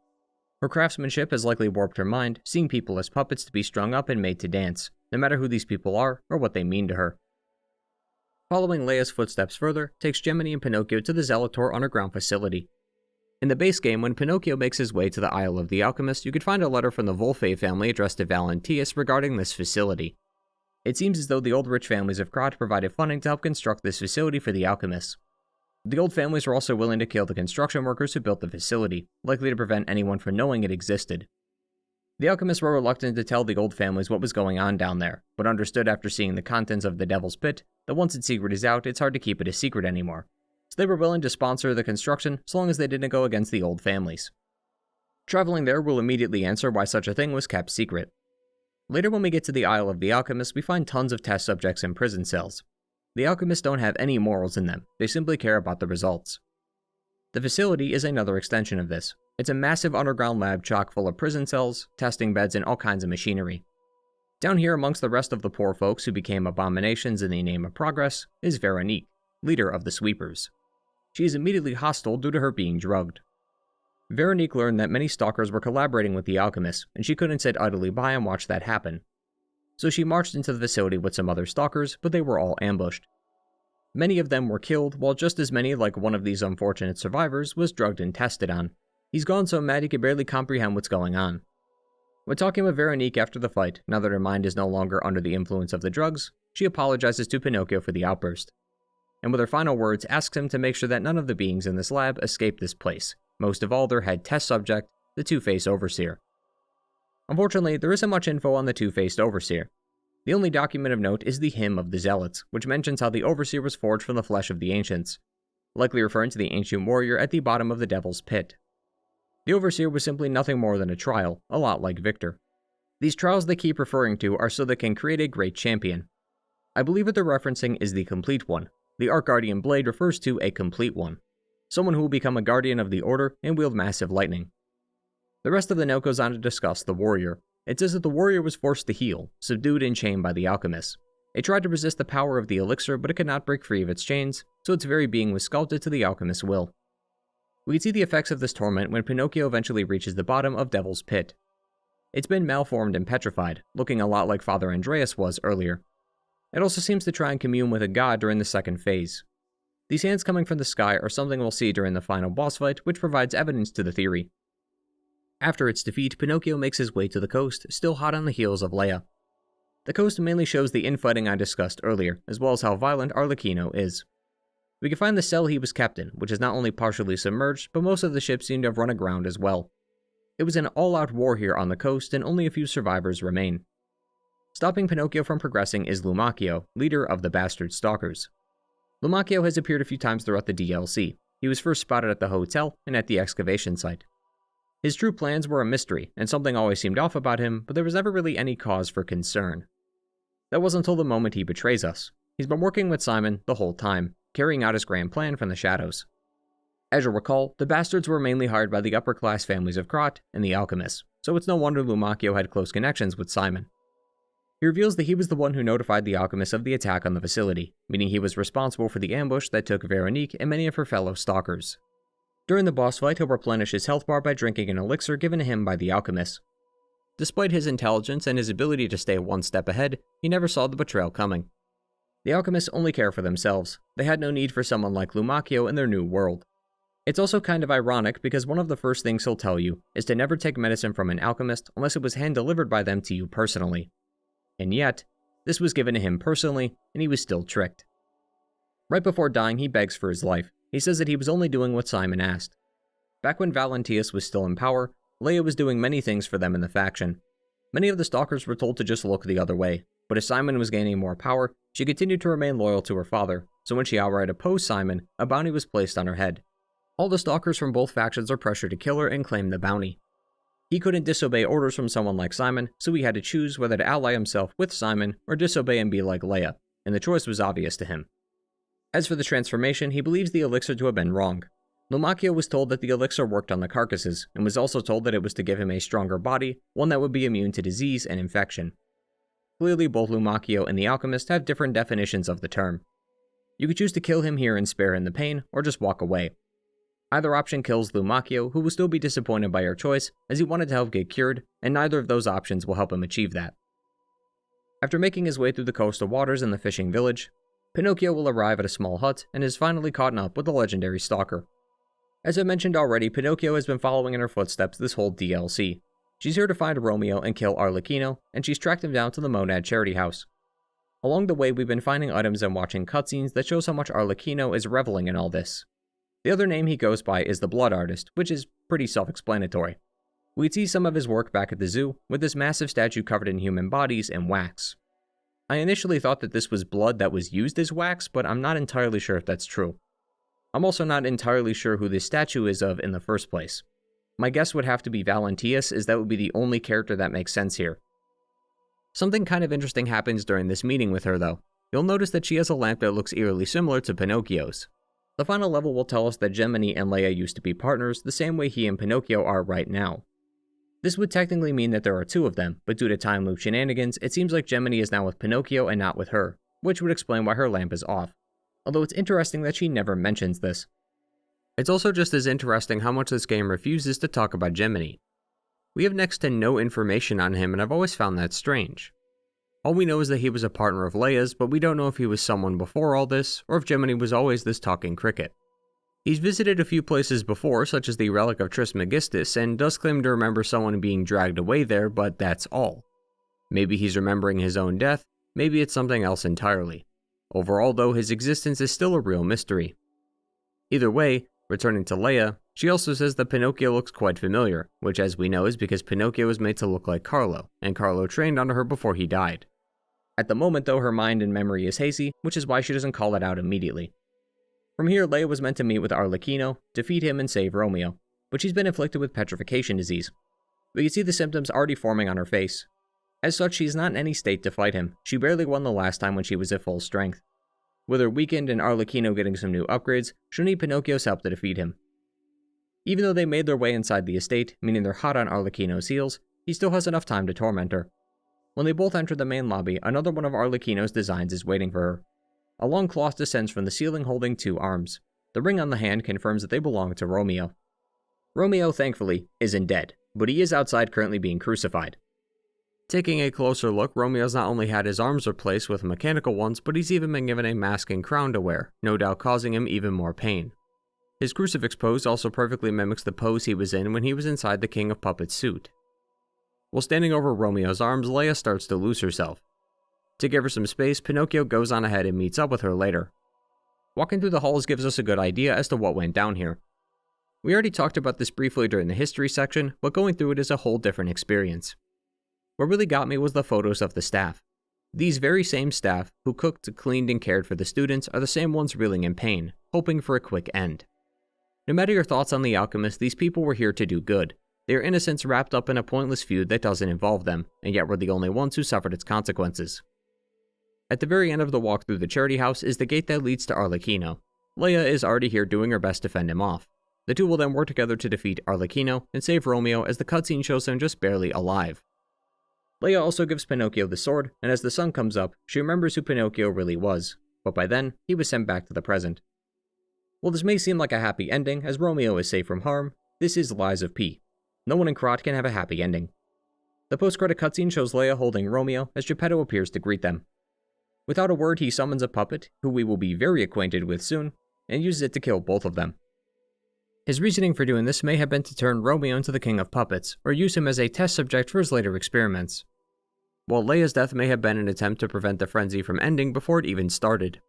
Her craftsmanship has likely warped her mind, seeing people as puppets to be strung up and made to dance, no matter who these people are or what they mean to her. Following Leia's footsteps further takes Gingy and Pinocchio to the Zelator underground facility. In the base game, when Pinocchio makes his way to the Isle of the Alchemist, you could find a letter from the Volfe family addressed to Valentius regarding this facility. It seems as though the old rich families of Krat provided funding to help construct this facility for the alchemists. The old families were also willing to kill the construction workers who built the facility, likely to prevent anyone from knowing it existed. The alchemists were reluctant to tell the old families what was going on down there, but understood after seeing the contents of the Devil's Pit that once its secret is out, it's hard to keep it a secret anymore. So they were willing to sponsor the construction so long as they didn't go against the old families. Traveling there will immediately answer why such a thing was kept secret. Later when we get to the Isle of the Alchemists, we find tons of test subjects in prison cells. The alchemists don't have any morals in them, they simply care about the results. The facility is another extension of this. It's a massive underground lab chock full of prison cells, testing beds, and all kinds of machinery. Down here amongst the rest of the poor folks who became abominations in the name of progress is Veronique, leader of the sweepers. She is immediately hostile due to her being drugged. Veronique learned that many stalkers were collaborating with the alchemists, and she couldn't sit idly by and watch that happen. So she marched into the facility with some other stalkers, but they were all ambushed. Many of them were killed, while just as many, like one of these unfortunate survivors, was drugged and tested on. He's gone so mad he could barely comprehend what's going on. When talking with Veronique after the fight, now that her mind is no longer under the influence of the drugs, she apologizes to Pinocchio for the outburst. And with her final words, asks him to make sure that none of the beings in this lab escape this place, most of all their head test subject, the Two-Faced Overseer. Unfortunately, there isn't much info on the Two-Faced Overseer. The only document of note is the Hymn of the Zealots, which mentions how the Overseer was forged from the flesh of the ancients, likely referring to the ancient warrior at the bottom of the Devil's Pit. The Overseer was simply nothing more than a trial, a lot like Victor. These trials they keep referring to are so they can create a great champion. I believe what they're referencing is the complete one. The Arch Guardian blade refers to a complete one, someone who will become a guardian of the order and wield massive lightning. The rest of the note goes on to discuss the warrior. It says that the warrior was forced to heal, subdued and chained by the alchemists. It tried to resist the power of the elixir, but it could not break free of its chains, so its very being was sculpted to the alchemist's will. We can see the effects of this torment when Pinocchio eventually reaches the bottom of Devil's Pit. It's been malformed and petrified, looking a lot like Father Andreas was earlier. It also seems to try and commune with a god during the second phase. These hands coming from the sky are something we'll see during the final boss fight, which provides evidence to the theory. After its defeat, Pinocchio makes his way to the coast, still hot on the heels of Leia. The coast mainly shows the infighting I discussed earlier, as well as how violent Arlecchino is. We can find the cell he was kept in, which is not only partially submerged, but most of the ships seem to have run aground as well. It was an all-out war here on the coast, and only a few survivors remain. Stopping Pinocchio from progressing is Lumacchio, leader of the Bastard Stalkers. Lumacchio has appeared a few times throughout the DLC. He was first spotted at the hotel and at the excavation site. His true plans were a mystery, and something always seemed off about him, but there was never really any cause for concern. That wasn't until the moment he betrays us. He's been working with Simon the whole time, carrying out his grand plan from the shadows. As you'll recall, the bastards were mainly hired by the upper-class families of Krat and the alchemists, so it's no wonder Lumacchio had close connections with Simon. He reveals that he was the one who notified the alchemists of the attack on the facility, meaning he was responsible for the ambush that took Veronique and many of her fellow stalkers. During the boss fight, he'll replenish his health bar by drinking an elixir given to him by the alchemists. Despite his intelligence and his ability to stay one step ahead, he never saw the betrayal coming. The alchemists only care for themselves. They had no need for someone like Lumacchio in their new world. It's also kind of ironic because one of the first things he'll tell you is to never take medicine from an alchemist unless it was hand-delivered by them to you personally. And yet, this was given to him personally, and he was still tricked. Right before dying, he begs for his life. He says that he was only doing what Simon asked. Back when Valentius was still in power, Leia was doing many things for them in the faction. Many of the stalkers were told to just look the other way, but as Simon was gaining more power, she continued to remain loyal to her father, so when she outright opposed Simon, a bounty was placed on her head. All the stalkers from both factions are pressured to kill her and claim the bounty. He couldn't disobey orders from someone like Simon, so he had to choose whether to ally himself with Simon or disobey and be like Leia, and the choice was obvious to him. As for the transformation, he believes the elixir to have been wrong. Lumacchio was told that the elixir worked on the carcasses, and was also told that it was to give him a stronger body, one that would be immune to disease and infection. Clearly, both Lumacchio and the alchemist have different definitions of the term. You could choose to kill him here and spare him the pain, or just walk away. Either option kills Lumacchio, who will still be disappointed by your choice, as he wanted to help get cured, and neither of those options will help him achieve that. After making his way through the coastal waters and the fishing village, Pinocchio will arrive at a small hut and is finally caught up with the legendary stalker. As I mentioned already, Pinocchio has been following in her footsteps this whole DLC. She's here to find Romeo and kill Arlecchino, and she's tracked him down to the Monad charity house. Along the way, we've been finding items and watching cutscenes that shows how much Arlecchino is reveling in all this. The other name he goes by is the Blood Artist, which is pretty self-explanatory. We'd see some of his work back at the zoo, with this massive statue covered in human bodies and wax. I initially thought that this was blood that was used as wax, but I'm not entirely sure if that's true. I'm also not entirely sure who this statue is of in the first place. My guess would have to be Valentius, as that would be the only character that makes sense here. Something kind of interesting happens during this meeting with her, though. You'll notice that she has a lamp that looks eerily similar to Pinocchio's. The final level will tell us that Gingy and Leia used to be partners, the same way he and Pinocchio are right now. This would technically mean that there are two of them, but due to time loop shenanigans, it seems like Gingy is now with Pinocchio and not with her, which would explain why her lamp is off. Although it's interesting that she never mentions this. It's also just as interesting how much this game refuses to talk about Gingy. We have next to no information on him, and I've always found that strange. All we know is that he was a partner of Leia's, but we don't know if he was someone before all this, or if Gingy was always this talking cricket. He's visited a few places before, such as the Relic of Trismegistus, and does claim to remember someone being dragged away there, but that's all. Maybe he's remembering his own death, maybe it's something else entirely. Overall, though, his existence is still a real mystery. Either way, returning to Leia, she also says that Pinocchio looks quite familiar, which as we know is because Pinocchio is made to look like Carlo, and Carlo trained under her before he died. At the moment though, her mind and memory is hazy, which is why she doesn't call it out immediately. From here, Leia was meant to meet with Arlecchino, defeat him and save Romeo, but she's been afflicted with petrification disease. We can see the symptoms already forming on her face. As such, she's not in any state to fight him. She barely won the last time when she was at full strength. With her weakened and Arlecchino getting some new upgrades, she'll need Pinocchio's help to defeat him. Even though they made their way inside the estate, meaning they're hot on Arlecchino's heels, he still has enough time to torment her. When they both enter the main lobby, another one of Arlecchino's designs is waiting for her. A long cloth descends from the ceiling holding two arms. The ring on the hand confirms that they belong to Romeo. Romeo, thankfully, isn't dead, but he is outside currently being crucified. Taking a closer look, Romeo's not only had his arms replaced with mechanical ones, but he's even been given a mask and crown to wear, no doubt causing him even more pain. His crucifix pose also perfectly mimics the pose he was in when he was inside the King of Puppets suit. While standing over Romeo's arms, Leia starts to lose herself. To give her some space, Pinocchio goes on ahead and meets up with her later. Walking through the halls gives us a good idea as to what went down here. We already talked about this briefly during the history section, but going through it is a whole different experience. What really got me was the photos of the staff. These very same staff, who cooked, cleaned, and cared for the students, are the same ones reeling in pain, hoping for a quick end. No matter your thoughts on the alchemist, these people were here to do good. They are innocents wrapped up in a pointless feud that doesn't involve them, and yet were the only ones who suffered its consequences. At the very end of the walk through the charity house is the gate that leads to Arlecchino. Leia is already here doing her best to fend him off. The two will then work together to defeat Arlecchino and save Romeo as the cutscene shows him just barely alive. Leia also gives Pinocchio the sword, and as the sun comes up, she remembers who Pinocchio really was, but by then, he was sent back to the present. While this may seem like a happy ending, as Romeo is safe from harm, this is Lies of P. No one in Krat can have a happy ending. The post-credit cutscene shows Leia holding Romeo as Geppetto appears to greet them. Without a word, he summons a puppet, who we will be very acquainted with soon, and uses it to kill both of them. His reasoning for doing this may have been to turn Romeo into the King of Puppets, or use him as a test subject for his later experiments. While Leia's death may have been an attempt to prevent the frenzy from ending before it even started.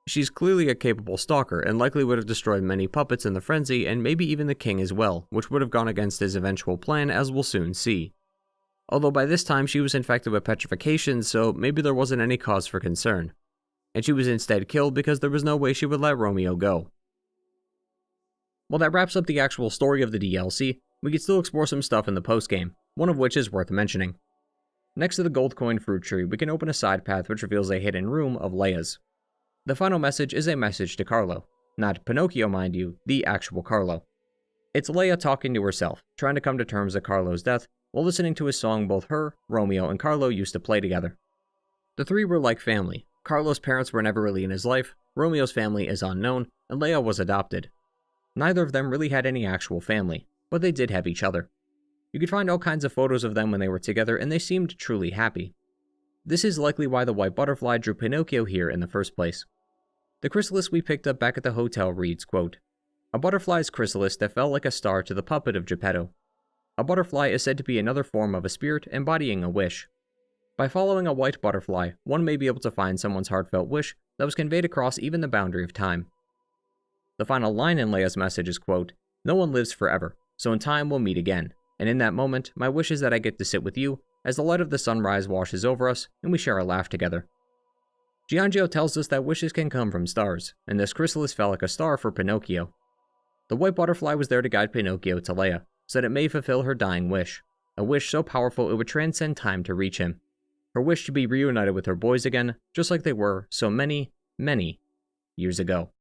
She's clearly a capable stalker, and likely would have destroyed many puppets in the frenzy, and maybe even the king as well, which would have gone against his eventual plan, as we'll soon see. Although by this time she was infected with petrification, so maybe there wasn't any cause for concern. And she was instead killed because there was no way she would let Romeo go. While that wraps up the actual story of the DLC, we could still explore some stuff in the postgame, one of which is worth mentioning. Next to the gold coin fruit tree, we can open a side path which reveals a hidden room of Leia's. The final message is a message to Carlo. Not Pinocchio, mind you, the actual Carlo. It's Leia talking to herself, trying to come to terms with Carlo's death, while listening to a song both her, Romeo, and Carlo used to play together. The three were like family. Carlo's parents were never really in his life, Romeo's family is unknown, and Leia was adopted. Neither of them really had any actual family, but they did have each other. You could find all kinds of photos of them when they were together, and they seemed truly happy. This is likely why the white butterfly drew Pinocchio here in the first place. The chrysalis we picked up back at the hotel reads, quote, "A butterfly's chrysalis that fell like a star to the puppet of Geppetto. A butterfly is said to be another form of a spirit embodying a wish. By following a white butterfly, one may be able to find someone's heartfelt wish that was conveyed across even the boundary of time. The final line in Leia's message is, quote, "No one lives forever, so in time we'll meet again, and in that moment, my wish is that I get to sit with you as the light of the sunrise washes over us and we share a laugh together." Giangio tells us that wishes can come from stars, and this chrysalis felt like a star for Pinocchio. The white butterfly was there to guide Pinocchio to Leia, so that it may fulfill her dying wish, a wish so powerful it would transcend time to reach him. Her wish to be reunited with her boys again, just like they were so many, many years ago.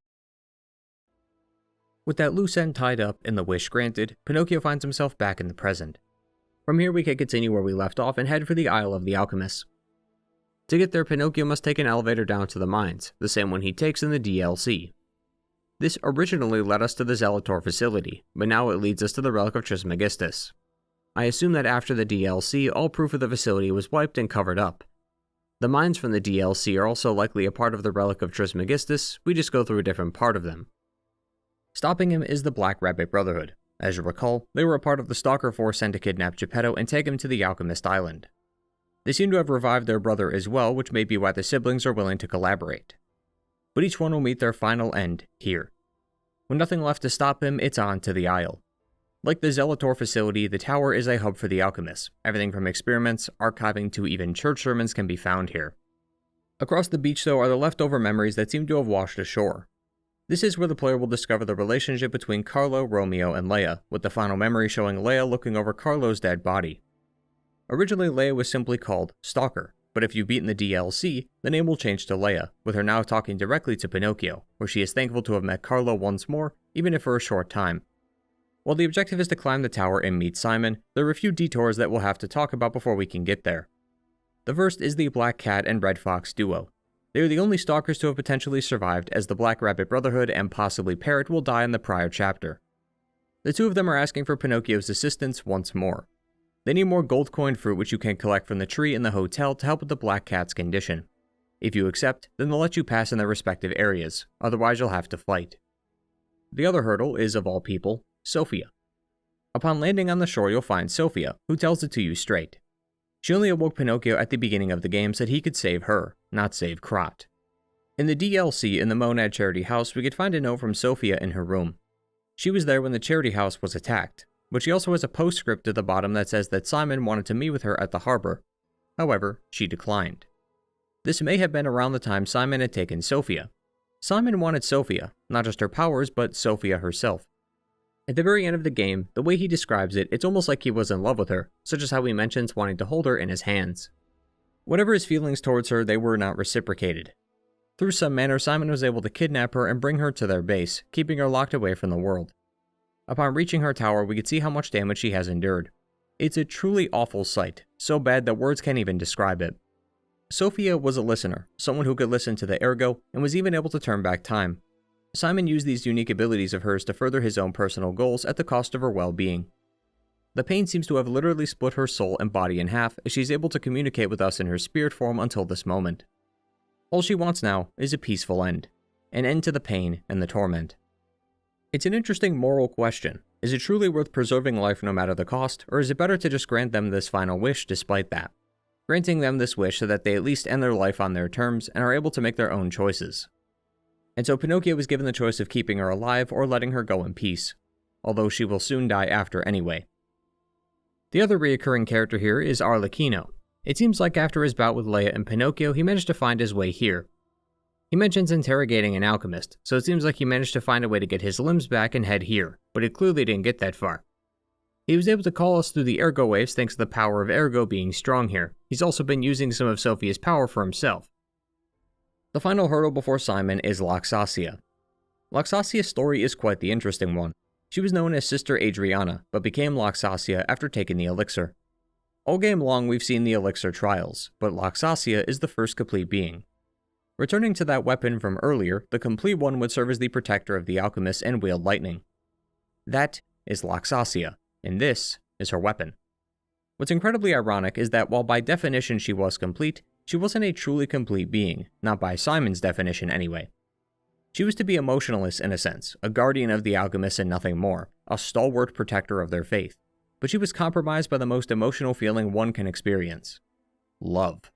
With that loose end tied up and the wish granted, Pinocchio finds himself back in the present. From here we can continue where we left off and head for the Isle of the Alchemists. To get there, Pinocchio must take an elevator down to the mines, the same one he takes in the DLC. This originally led us to the Zelator facility, but now it leads us to the Relic of Trismegistus. I assume that after the DLC, all proof of the facility was wiped and covered up. The mines from the DLC are also likely a part of the Relic of Trismegistus, we just go through a different part of them. Stopping him is the Black Rabbit Brotherhood. As you recall, they were a part of the Stalker Force sent to kidnap Geppetto and take him to the Alchemist Island. They seem to have revived their brother as well, which may be why the siblings are willing to collaborate. But each one will meet their final end here. With nothing left to stop him, it's on to the Isle. Like the Zelator facility, the tower is a hub for the alchemists. Everything from experiments, archiving, to even church sermons can be found here. Across the beach, though, are the leftover memories that seem to have washed ashore. This is where the player will discover the relationship between Carlo, Romeo, and Leia, with the final memory showing Leia looking over Carlo's dead body. Originally, Leia was simply called Stalker, but if you've beaten the DLC, the name will change to Leia, with her now talking directly to Pinocchio, where she is thankful to have met Carlo once more, even if for a short time. While the objective is to climb the tower and meet Simon, there are a few detours that we'll have to talk about before we can get there. The first is the Black Cat and Red Fox duo. They are the only stalkers to have potentially survived, as the Black Rabbit Brotherhood and possibly Parrot will die in the prior chapter. The two of them are asking for Pinocchio's assistance once more. They need more gold-coined fruit which you can collect from the tree in the hotel to help with the Black Cat's condition. If you accept, then they'll let you pass in their respective areas, otherwise you'll have to fight. The other hurdle is, of all people, Sophia. Upon landing on the shore, you'll find Sophia, who tells it to you straight. She only awoke Pinocchio at the beginning of the game so that he could save her, not save Krat. In the DLC in the Monad Charity House, we could find a note from Sophia in her room. She was there when the Charity House was attacked, but she also has a postscript at the bottom that says that Simon wanted to meet with her at the harbor. However, she declined. This may have been around the time Simon had taken Sophia. Simon wanted Sophia, not just her powers, but Sophia herself. At the very end of the game, the way he describes it, it's almost like he was in love with her, such as how he mentions wanting to hold her in his hands. Whatever his feelings towards her, they were not reciprocated. Through some manner, Simon was able to kidnap her and bring her to their base, keeping her locked away from the world. Upon reaching her tower, we could see how much damage she has endured. It's a truly awful sight, so bad that words can't even describe it. Sophia was a listener, someone who could listen to the ergo, and was even able to turn back time. Simon used these unique abilities of hers to further his own personal goals at the cost of her well-being. The pain seems to have literally split her soul and body in half as she's able to communicate with us in her spirit form until this moment. All she wants now is a peaceful end, an end to the pain and the torment. It's an interesting moral question. Is it truly worth preserving life no matter the cost, or is it better to just grant them this final wish despite that? Granting them this wish so that they at least end their life on their terms and are able to make their own choices. And so Pinocchio was given the choice of keeping her alive or letting her go in peace, although she will soon die after anyway. The other reoccurring character here is Arlecchino. It seems like after his bout with Leia and Pinocchio, he managed to find his way here. He mentions interrogating an alchemist, so it seems like he managed to find a way to get his limbs back and head here, but he clearly didn't get that far. He was able to call us through the ergo waves thanks to the power of ergo being strong here. He's also been using some of Sophia's power for himself. The final hurdle before Simon is Laxasia. Laxasia's story is quite the interesting one. She was known as Sister Adriana, but became Laxasia after taking the elixir. All game long we've seen the elixir trials, but Laxasia is the first complete being. Returning to that weapon from earlier, the complete one would serve as the protector of the alchemists and wield lightning. That is Laxasia, and this is her weapon. What's incredibly ironic is that while by definition she was complete, she wasn't a truly complete being, not by Simon's definition anyway. She was to be emotionless in a sense, a guardian of the alchemists and nothing more, a stalwart protector of their faith, but she was compromised by the most emotional feeling one can experience. love.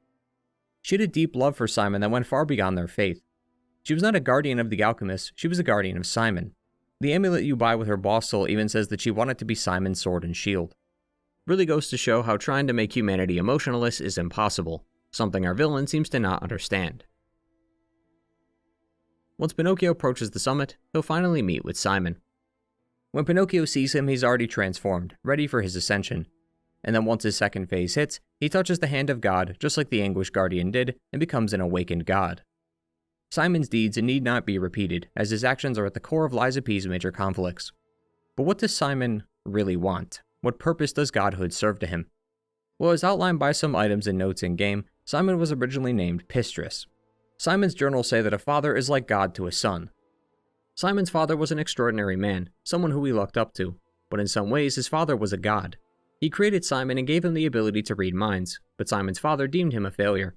She had a deep love for Simon that went far beyond their faith. She was not a guardian of the alchemist, she was a guardian of Simon. The amulet you buy with her boss soul even says that she wanted to be Simon's sword and shield. Really goes to show how trying to make humanity emotionless is impossible, something our villain seems to not understand. Once Pinocchio approaches the summit, he'll finally meet with Simon. When Pinocchio sees him, he's already transformed, ready for his ascension. And then once his second phase hits, he touches the hand of God, just like the Anguish Guardian did, and becomes an awakened god. Simon's deeds need not be repeated, as his actions are at the core of Lies of P's major conflicts. But what does Simon really want? What purpose does godhood serve to him? Well, as outlined by some items and notes in-game, Simon was originally named Pistris. Simon's journals say that a father is like God to a son. Simon's father was an extraordinary man, someone who he looked up to, but in some ways his father was a god. He created Simon and gave him the ability to read minds, but Simon's father deemed him a failure.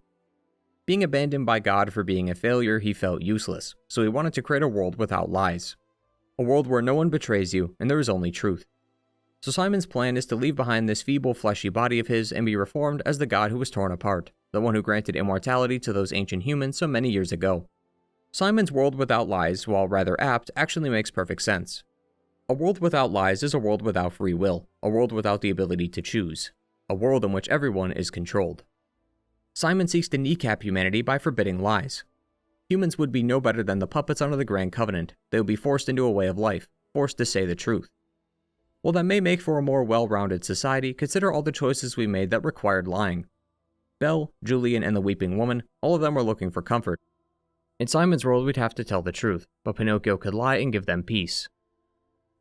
Being abandoned by God for being a failure, he felt useless, so he wanted to create a world without lies. A world where no one betrays you and there is only truth. So Simon's plan is to leave behind this feeble fleshy body of his and be reformed as the god who was torn apart, the one who granted immortality to those ancient humans so many years ago. Simon's world without lies, while rather apt, actually makes perfect sense. A world without lies is a world without free will, a world without the ability to choose, a world in which everyone is controlled. Simon seeks to kneecap humanity by forbidding lies. Humans would be no better than the puppets under the Grand Covenant. They would be forced into a way of life, forced to say the truth. While that may make for a more well-rounded society, consider all the choices we made that required lying. Belle, Julian, and the Weeping Woman, all of them were looking for comfort. In Simon's world, we'd have to tell the truth, but Pinocchio could lie and give them peace.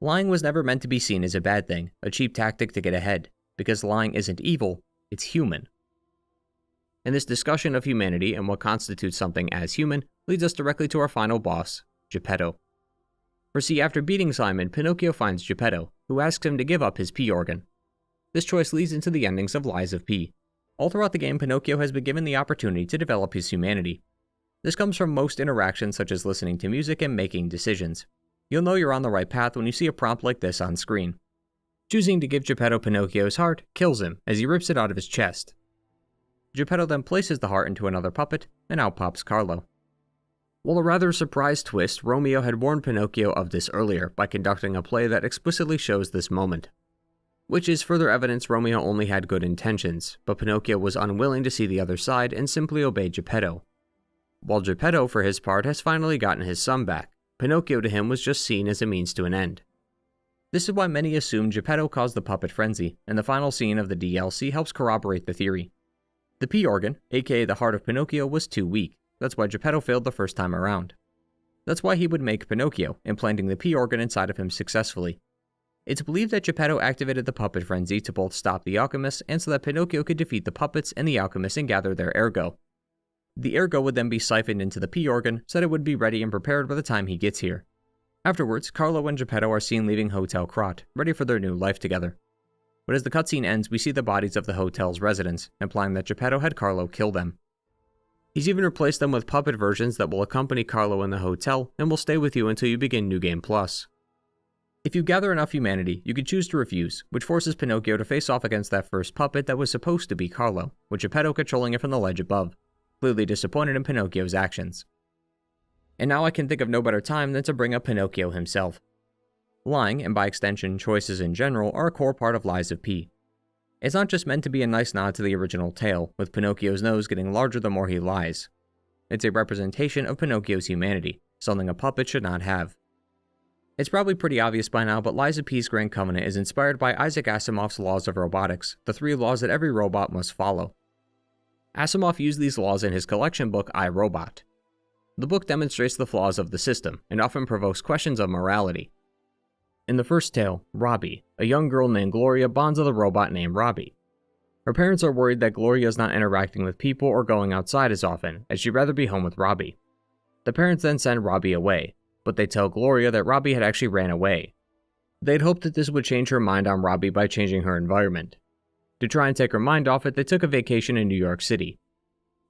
Lying was never meant to be seen as a bad thing, a cheap tactic to get ahead, because lying isn't evil, it's human. And this discussion of humanity and what constitutes something as human leads us directly to our final boss, Geppetto. For see, after beating Simon, Pinocchio finds Geppetto, who asks him to give up his P organ. This choice leads into the endings of Lies of P. All throughout the game, Pinocchio has been given the opportunity to develop his humanity. This comes from most interactions such as listening to music and making decisions. You'll know you're on the right path when you see a prompt like this on screen. Choosing to give Geppetto Pinocchio's heart kills him as he rips it out of his chest. Geppetto then places the heart into another puppet, and out pops Carlo. While a rather surprise twist, Romeo had warned Pinocchio of this earlier by conducting a play that explicitly shows this moment. Which is further evidence Romeo only had good intentions, but Pinocchio was unwilling to see the other side and simply obeyed Geppetto. While Geppetto, for his part, has finally gotten his son back, Pinocchio to him was just seen as a means to an end. This is why many assume Geppetto caused the puppet frenzy, and the final scene of the DLC helps corroborate the theory. The P organ, aka the heart of Pinocchio, was too weak. That's why Geppetto failed the first time around. That's why he would make Pinocchio, implanting the P organ inside of him successfully. It's believed that Geppetto activated the puppet frenzy to both stop the alchemist and so that Pinocchio could defeat the puppets and the alchemist and gather their ergo. The ergo would then be siphoned into the P organ so that it would be ready and prepared by the time he gets here. Afterwards, Carlo and Geppetto are seen leaving Hotel Krat, ready for their new life together. But as the cutscene ends, we see the bodies of the hotel's residents, implying that Geppetto had Carlo kill them. He's even replaced them with puppet versions that will accompany Carlo in the hotel and will stay with you until you begin New Game Plus. If you gather enough humanity, you can choose to refuse, which forces Pinocchio to face off against that first puppet that was supposed to be Carlo, with Geppetto controlling it from the ledge above, clearly disappointed in Pinocchio's actions. And now I can think of no better time than to bring up Pinocchio himself. Lying, and by extension choices in general, are a core part of Lies of P. It's not just meant to be a nice nod to the original tale, with Pinocchio's nose getting larger the more he lies. It's a representation of Pinocchio's humanity, something a puppet should not have. It's probably pretty obvious by now, but Lies of P's Grand Covenant is inspired by Isaac Asimov's laws of robotics, the 3 laws that every robot must follow. Asimov used these laws in his collection book I, Robot. The book demonstrates the flaws of the system, and often provokes questions of morality. In the first tale, Robbie, a young girl named Gloria, bonds with a robot named Robbie. Her parents are worried that Gloria is not interacting with people or going outside as often, as she'd rather be home with Robbie. The parents then send Robbie away, but they tell Gloria that Robbie had actually ran away. They'd hoped that this would change her mind on Robbie by changing her environment. To try and take her mind off it, they took a vacation in New York City.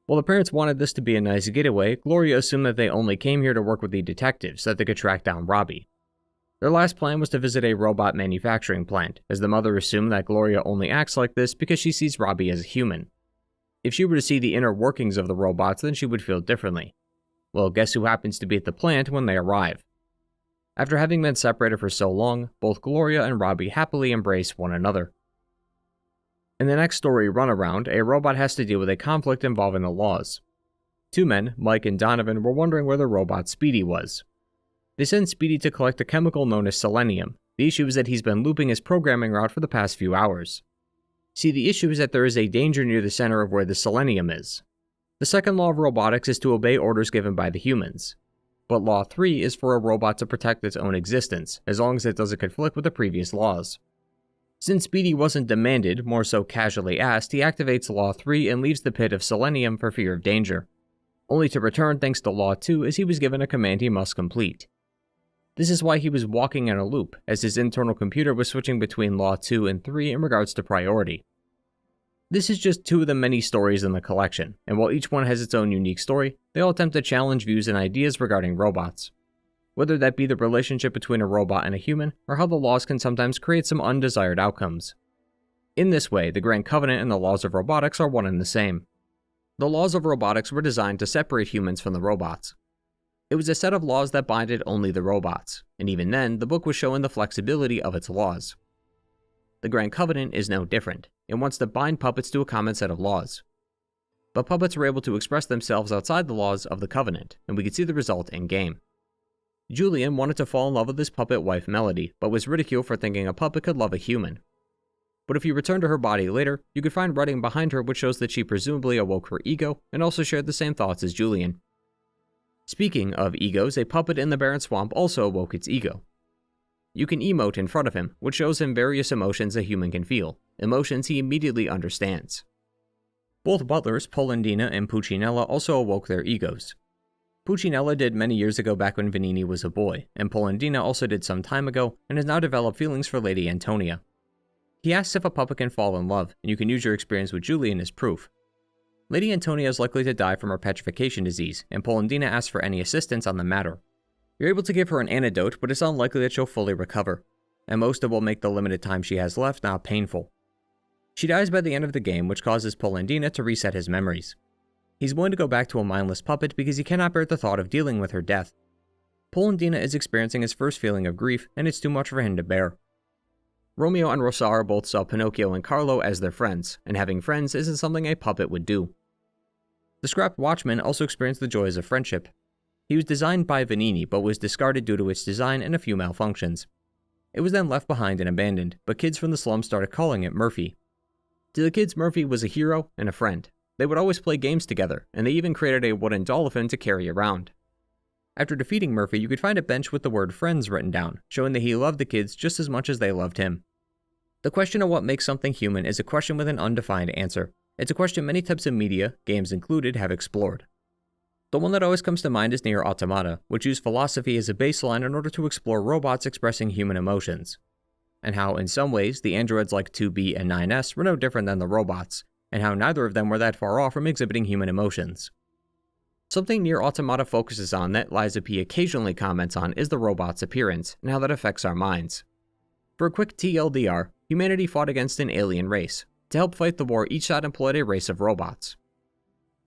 While the parents wanted this to be a nice getaway, Gloria assumed that they only came here to work with the detectives so that they could track down Robbie. Their last plan was to visit a robot manufacturing plant, as the mother assumed that Gloria only acts like this because she sees Robbie as a human. If she were to see the inner workings of the robots, then she would feel differently. Well, guess who happens to be at the plant when they arrive? After having been separated for so long, both Gloria and Robbie happily embrace one another. In the next story runaround, a robot has to deal with a conflict involving the laws. Two men, Mike and Donovan, were wondering where the robot Speedy was. They send Speedy to collect a chemical known as selenium. The issue is that he's been looping his programming route for the past few hours. See, the issue is that there is a danger near the center of where the selenium is. The second law of robotics is to obey orders given by the humans. But Law 3 is for a robot to protect its own existence, as long as it doesn't conflict with the previous laws. Since Speedy wasn't demanded, more so casually asked, he activates Law 3 and leaves the pit of selenium for fear of danger, only to return thanks to Law 2 as he was given a command he must complete. This is why he was walking in a loop, as his internal computer was switching between Law 2 and 3 in regards to priority. This is just two of the many stories in the collection, and while each one has its own unique story, they all attempt to challenge views and ideas regarding robots. Whether that be the relationship between a robot and a human, or how the laws can sometimes create some undesired outcomes. In this way, the Grand Covenant and the laws of robotics are one and the same. The laws of robotics were designed to separate humans from the robots. It was a set of laws that binded only the robots, and even then, the book was showing the flexibility of its laws. The Grand Covenant is no different. It wants to bind puppets to a common set of laws. But puppets were able to express themselves outside the laws of the Covenant, and we could see the result in-game. Julian wanted to fall in love with his puppet wife Melody, but was ridiculed for thinking a puppet could love a human. But if you return to her body later, you could find writing behind her which shows that she presumably awoke her ego, and also shared the same thoughts as Julian. Speaking of egos, a puppet in the Barren Swamp also awoke its ego. You can emote in front of him, which shows him various emotions a human can feel, emotions he immediately understands. Both butlers, Polendina and Puccinella, also awoke their egos. Puccinella did many years ago back when Vanini was a boy, and Polendina also did some time ago, and has now developed feelings for Lady Antonia. He asks if a puppet can fall in love, and you can use your experience with Julian as proof. Lady Antonia is likely to die from her petrification disease, and Polendina asks for any assistance on the matter. You're able to give her an antidote, but it's unlikely that she'll fully recover, and most of it will make the limited time she has left now painful. She dies by the end of the game, which causes Polendina to reset his memories. He's willing to go back to a mindless puppet because he cannot bear the thought of dealing with her death. Polendina is experiencing his first feeling of grief, and it's too much for him to bear. Romeo and Rosa both saw Pinocchio and Carlo as their friends, and having friends isn't something a puppet would do. The scrapped watchman also experienced the joys of friendship. He was designed by Vanini, but was discarded due to its design and a few malfunctions. It was then left behind and abandoned, but kids from the slums started calling it Murphy. To the kids, Murphy was a hero and a friend. They would always play games together, and they even created a wooden doll of him to carry around. After defeating Murphy, you could find a bench with the word friends written down, showing that he loved the kids just as much as they loved him. The question of what makes something human is a question with an undefined answer. It's a question many types of media, games included, have explored. The one that always comes to mind is Nier Automata, which used philosophy as a baseline in order to explore robots expressing human emotions, and how, in some ways, the androids like 2B and 9S were no different than the robots, and how neither of them were that far off from exhibiting human emotions. Something Nier Automata focuses on that Lies of P occasionally comments on is the robot's appearance, and how that affects our minds. For a quick TLDR, humanity fought against an alien race. To help fight the war, each side employed a race of robots.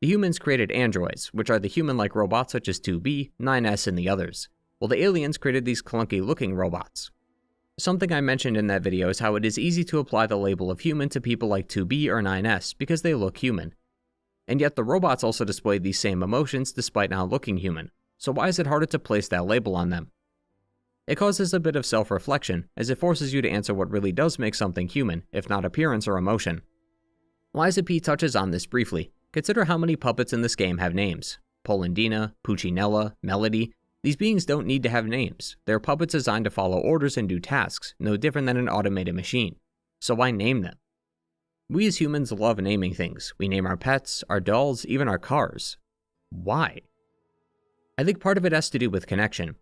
The humans created androids, which are the human-like robots such as 2B, 9S, and the others, while the aliens created these clunky-looking robots. Something I mentioned in that video is how it is easy to apply the label of human to people like 2B or 9S because they look human. And yet the robots also display these same emotions despite not looking human, so why is it harder to place that label on them? It causes a bit of self-reflection, as it forces you to answer what really does make something human, if not appearance or emotion. Lies of P touches on this briefly. Consider how many puppets in this game have names. Polendina, Puccinella, Melody. These beings don't need to have names. They're puppets designed to follow orders and do tasks, no different than an automated machine. So why name them? We as humans love naming things. We name our pets, our dolls, even our cars. Why? I think part of it has to do with connection.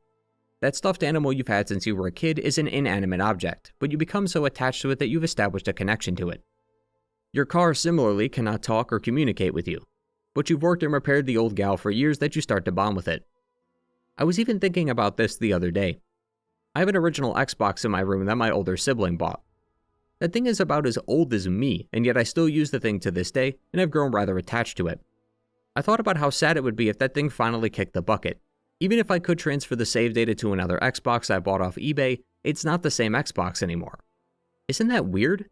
That stuffed animal you've had since you were a kid is an inanimate object, but you become so attached to it that you've established a connection to it. Your car similarly cannot talk or communicate with you, but you've worked and repaired the old gal for years that you start to bond with it. I was even thinking about this the other day. I have an original Xbox in my room that my older sibling bought. That thing is about as old as me, and yet I still use the thing to this day, and I've grown rather attached to it. I thought about how sad it would be if that thing finally kicked the bucket. Even if I could transfer the save data to another Xbox I bought off eBay, it's not the same Xbox anymore. Isn't that weird?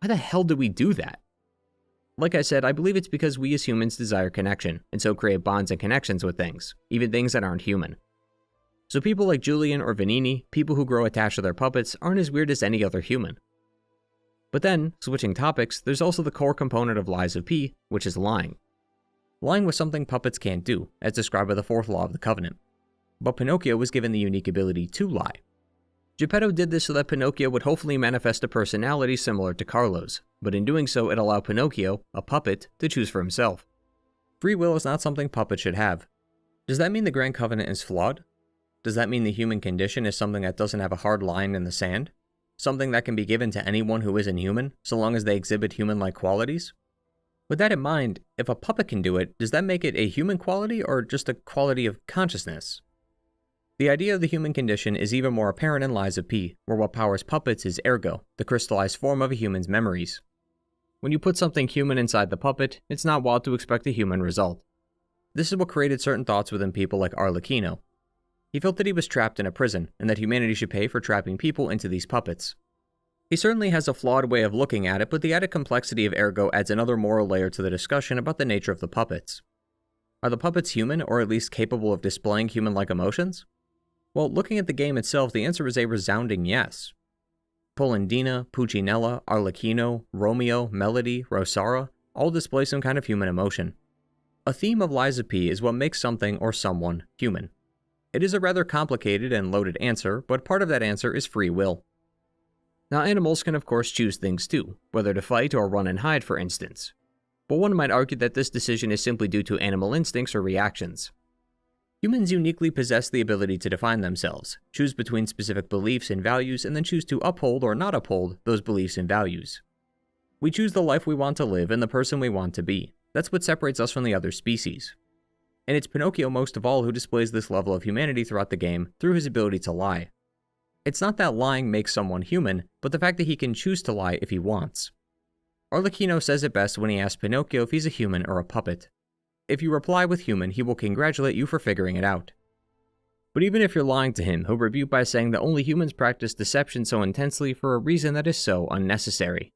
Why the hell do we do that? Like I said, I believe it's because we as humans desire connection, and so create bonds and connections with things, even things that aren't human. So people like Julian or Vanini, people who grow attached to their puppets, aren't as weird as any other human. But then, switching topics, there's also the core component of Lies of P, which is lying. Lying was something puppets can't do, as described by the fourth law of the Covenant. But Pinocchio was given the unique ability to lie. Geppetto did this so that Pinocchio would hopefully manifest a personality similar to Carlo's, but in doing so it allowed Pinocchio, a puppet, to choose for himself. Free will is not something puppets should have. Does that mean the Grand Covenant is flawed? Does that mean the human condition is something that doesn't have a hard line in the sand? Something that can be given to anyone who isn't human, so long as they exhibit human-like qualities? With that in mind, if a puppet can do it, does that make it a human quality or just a quality of consciousness? The idea of the human condition is even more apparent in Lies of P, where what powers puppets is ergo, the crystallized form of a human's memories. When you put something human inside the puppet, it's not wild to expect a human result. This is what created certain thoughts within people like Arlecchino. He felt that he was trapped in a prison, and that humanity should pay for trapping people into these puppets. He certainly has a flawed way of looking at it, but the added complexity of ergo adds another moral layer to the discussion about the nature of the puppets. Are the puppets human, or at least capable of displaying human-like emotions? Well, looking at the game itself, the answer is a resounding yes. Polendina, Puccinella, Arlecchino, Romeo, Melody, Rosara all display some kind of human emotion. A theme of Lies of P is what makes something or someone human. It is a rather complicated and loaded answer, but part of that answer is free will. Now, animals can of course choose things too, whether to fight or run and hide, for instance. But one might argue that this decision is simply due to animal instincts or reactions. Humans uniquely possess the ability to define themselves, choose between specific beliefs and values, and then choose to uphold or not uphold those beliefs and values. We choose the life we want to live and the person we want to be. That's what separates us from the other species. And it's Pinocchio most of all who displays this level of humanity throughout the game through his ability to lie. It's not that lying makes someone human, but the fact that he can choose to lie if he wants. Arlecchino says it best when he asks Pinocchio if he's a human or a puppet. If you reply with human, he will congratulate you for figuring it out. But even if you're lying to him, he'll rebuke by saying that only humans practice deception so intensely for a reason that is so unnecessary.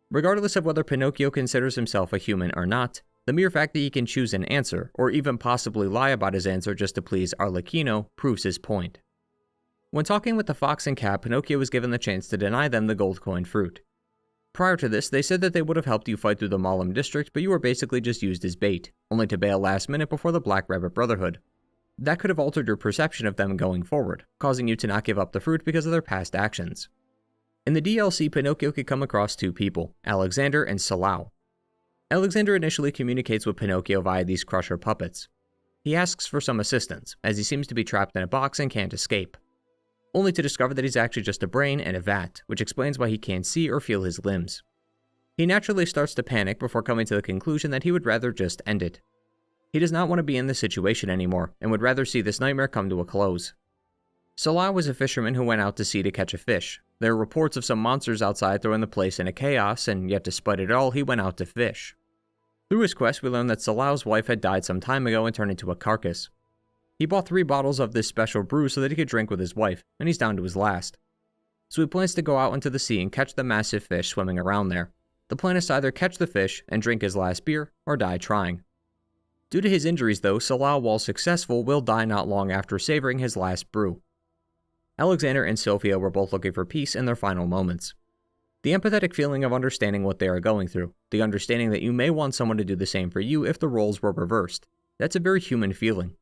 Regardless of whether Pinocchio considers himself a human or not, the mere fact that he can choose an answer, or even possibly lie about his answer just to please Arlecchino, proves his point. When talking with the fox and cat, Pinocchio was given the chance to deny them the gold coin fruit. Prior to this, they said that they would have helped you fight through the Malum district, but you were basically just used as bait, only to bail last minute before the Black Rabbit Brotherhood. That could have altered your perception of them going forward, causing you to not give up the fruit because of their past actions. In the DLC, Pinocchio could come across two people, Alexander and Salau. Alexander initially communicates with Pinocchio via these crusher puppets. He asks for some assistance, as he seems to be trapped in a box and can't escape, only to discover that he's actually just a brain and a vat, which explains why he can't see or feel his limbs. He naturally starts to panic before coming to the conclusion that he would rather just end it. He does not want to be in this situation anymore, and would rather see this nightmare come to a close. Salau was a fisherman who went out to sea to catch a fish. There are reports of some monsters outside throwing the place into chaos, and yet despite it all, he went out to fish. Through his quest, we learned that Salau's wife had died some time ago and turned into a carcass. He bought 3 bottles of this special brew so that he could drink with his wife, and he's down to his last. So he plans to go out into the sea and catch the massive fish swimming around there. The plan is to either catch the fish and drink his last beer, or die trying. Due to his injuries though, Salau, while successful, will die not long after savoring his last brew. Alexander and Sophia were both looking for peace in their final moments. The empathetic feeling of understanding what they are going through, the understanding that you may want someone to do the same for you if the roles were reversed, that's a very human feeling.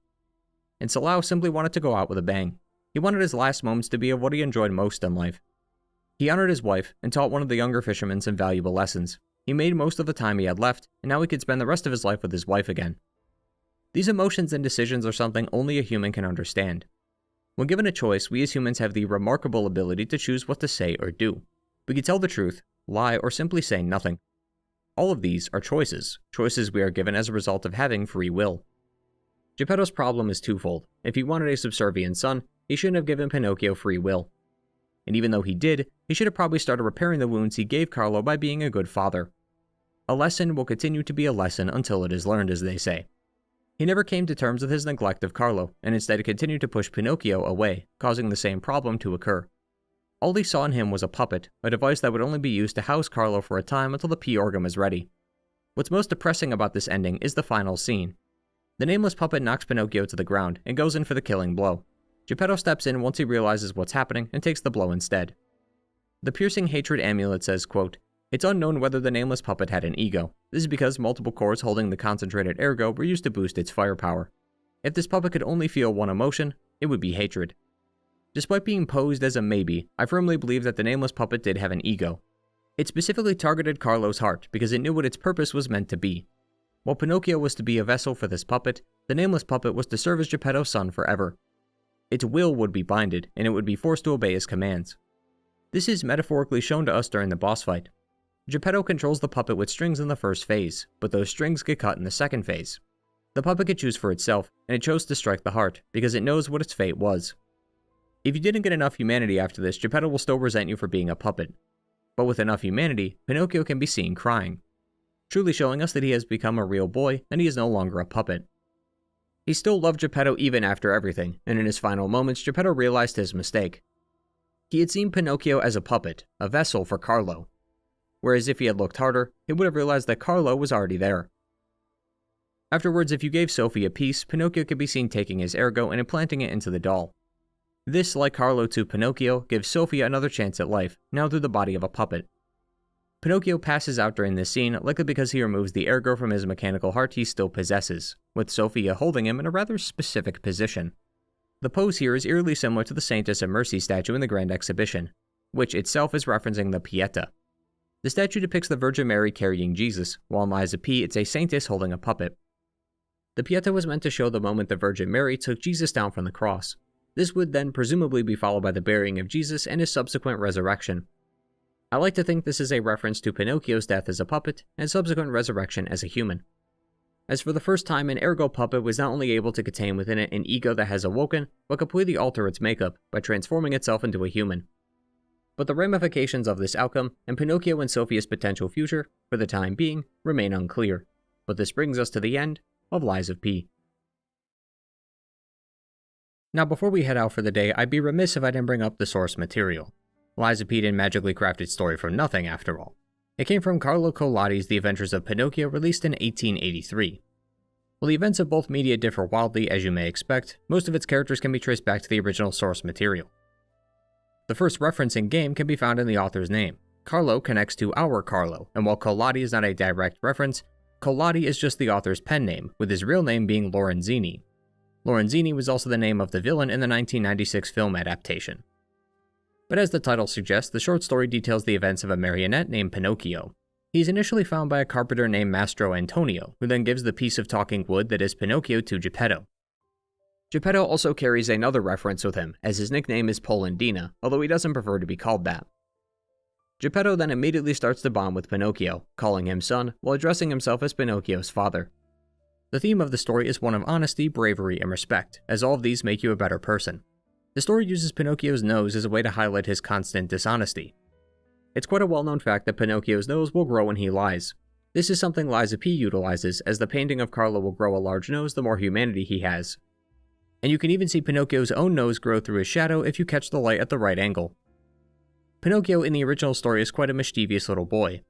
And Salau simply wanted to go out with a bang. He wanted his last moments to be of what he enjoyed most in life. He honored his wife and taught one of the younger fishermen some valuable lessons. He made most of the time he had left, and now he could spend the rest of his life with his wife again. These emotions and decisions are something only a human can understand. When given a choice, we as humans have the remarkable ability to choose what to say or do. We can tell the truth, lie, or simply say nothing. All of these are choices we are given as a result of having free will. Geppetto's problem is twofold. If he wanted a subservient son, he shouldn't have given Pinocchio free will. and even though he did, he should have probably started repairing the wounds he gave Carlo by being a good father. A lesson will continue to be a lesson until it is learned, as they say. He never came to terms with his neglect of Carlo, and instead continued to push Pinocchio away, causing the same problem to occur. All he saw in him was a puppet, a device that would only be used to house Carlo for a time until the P organ was ready. What's most depressing about this ending is the final scene. The nameless puppet knocks Pinocchio to the ground and goes in for the killing blow. Geppetto steps in once he realizes what's happening and takes the blow instead. The piercing hatred amulet says, quote, "It's unknown whether the nameless puppet had an ego. This is because multiple cores holding the concentrated ergo were used to boost its firepower. If this puppet could only feel one emotion, it would be hatred." Despite being posed as a maybe, I firmly believe that the nameless puppet did have an ego. It specifically targeted Carlo's heart because it knew what its purpose was meant to be. While Pinocchio was to be a vessel for this puppet, the nameless puppet was to serve as Geppetto's son forever. Its will would be binded, and it would be forced to obey his commands. This is metaphorically shown to us during the boss fight. Geppetto controls the puppet with strings in the first phase, but those strings get cut in the second phase. The puppet could choose for itself, and it chose to strike the heart, because it knows what its fate was. If you didn't get enough humanity after this, Geppetto will still resent you for being a puppet. But with enough humanity, Pinocchio can be seen crying, truly showing us that he has become a real boy, and he is no longer a puppet. He still loved Geppetto even after everything, and in his final moments, Geppetto realized his mistake. He had seen Pinocchio as a puppet, a vessel for Carlo. Whereas if he had looked harder, he would have realized that Carlo was already there. Afterwards, if you gave Sophie a piece, Pinocchio could be seen taking his ergo and implanting it into the doll. This, like Carlo to Pinocchio, gives Sophie another chance at life, now through the body of a puppet. Pinocchio passes out during this scene, likely because he removes the ergo from his mechanical heart he still possesses, with Sophia holding him in a rather specific position. The pose here is eerily similar to the Saintess of Mercy statue in the Grand Exhibition, which itself is referencing the Pietà. The statue depicts the Virgin Mary carrying Jesus, while in Lies of P it's a Saintess holding a puppet. The Pietà was meant to show the moment the Virgin Mary took Jesus down from the cross. This would then presumably be followed by the burying of Jesus and his subsequent resurrection. I like to think this is a reference to Pinocchio's death as a puppet and subsequent resurrection as a human. As for the first time, an ergo puppet was not only able to contain within it an ego that has awoken, but completely alter its makeup by transforming itself into a human. But the ramifications of this outcome, and Pinocchio and Sophia's potential future, for the time being, remain unclear. But this brings us to the end of Lies of P. Now before we head out for the day, I'd be remiss if I didn't bring up the source material. Lies of P didn't magically craft its story from nothing after all. It came from Carlo Collodi's The Adventures of Pinocchio, released in 1883. While the events of both media differ wildly, as you may expect, most of its characters can be traced back to the original source material. The first reference in game can be found in the author's name. Carlo connects to our Carlo, and while Collodi is not a direct reference, Collodi is just the author's pen name, with his real name being Lorenzini. Lorenzini was also the name of the villain in the 1996 film adaptation. But as the title suggests, the short story details the events of a marionette named Pinocchio. He is initially found by a carpenter named Mastro Antonio, who then gives the piece of talking wood that is Pinocchio to Geppetto. Geppetto also carries another reference with him, as his nickname is Polendina, although he doesn't prefer to be called that. Geppetto then immediately starts to bond with Pinocchio, calling him son, while addressing himself as Pinocchio's father. The theme of the story is one of honesty, bravery, and respect, as all of these make you a better person. The story uses Pinocchio's nose as a way to highlight his constant dishonesty. It's quite a well-known fact that Pinocchio's nose will grow when he lies. This is something Lies of P utilizes, as the painting of Carlo will grow a large nose the more humanity he has. And you can even see Pinocchio's own nose grow through his shadow if you catch the light at the right angle. Pinocchio in the original story is quite a mischievous little boy.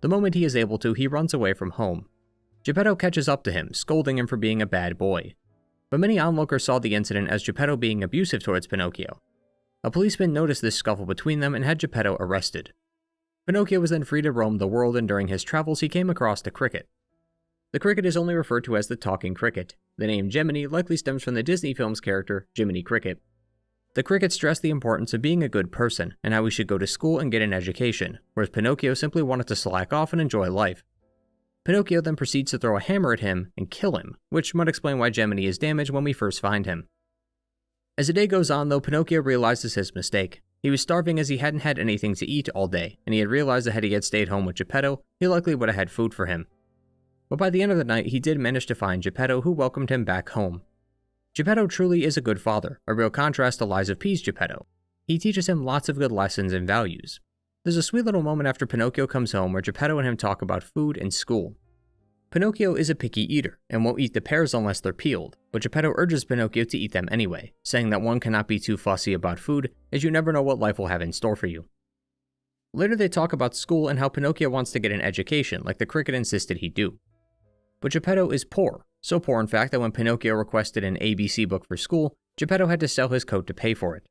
The moment he is able to, he runs away from home. Geppetto catches up to him, scolding him for being a bad boy. But many onlookers saw the incident as Geppetto being abusive towards Pinocchio. A policeman noticed this scuffle between them and had Geppetto arrested. Pinocchio was then free to roam the world, and during his travels he came across a cricket. The cricket is only referred to as the talking cricket. The name Jiminy likely stems from the Disney film's character, Jiminy Cricket. The cricket stressed the importance of being a good person, and how he should go to school and get an education, whereas Pinocchio simply wanted to slack off and enjoy life. Pinocchio then proceeds to throw a hammer at him and kill him, which might explain why Jiminy is damaged when we first find him. As the day goes on though, Pinocchio realizes his mistake. He was starving as he hadn't had anything to eat all day, and he had realized that had he had stayed home with Geppetto, he likely would have had food for him. But by the end of the night, he did manage to find Geppetto, who welcomed him back home. Geppetto truly is a good father, a real contrast to Lies of P's Geppetto. he teaches him lots of good lessons and values. There's a sweet little moment after Pinocchio comes home where Geppetto and him talk about food and school. Pinocchio is a picky eater and won't eat the pears unless they're peeled, but Geppetto urges Pinocchio to eat them anyway, saying that one cannot be too fussy about food as you never know what life will have in store for you. Later they talk about school and how Pinocchio wants to get an education like the cricket insisted he do. But Geppetto is poor, so poor in fact that when Pinocchio requested an ABC book for school, Geppetto had to sell his coat to pay for it.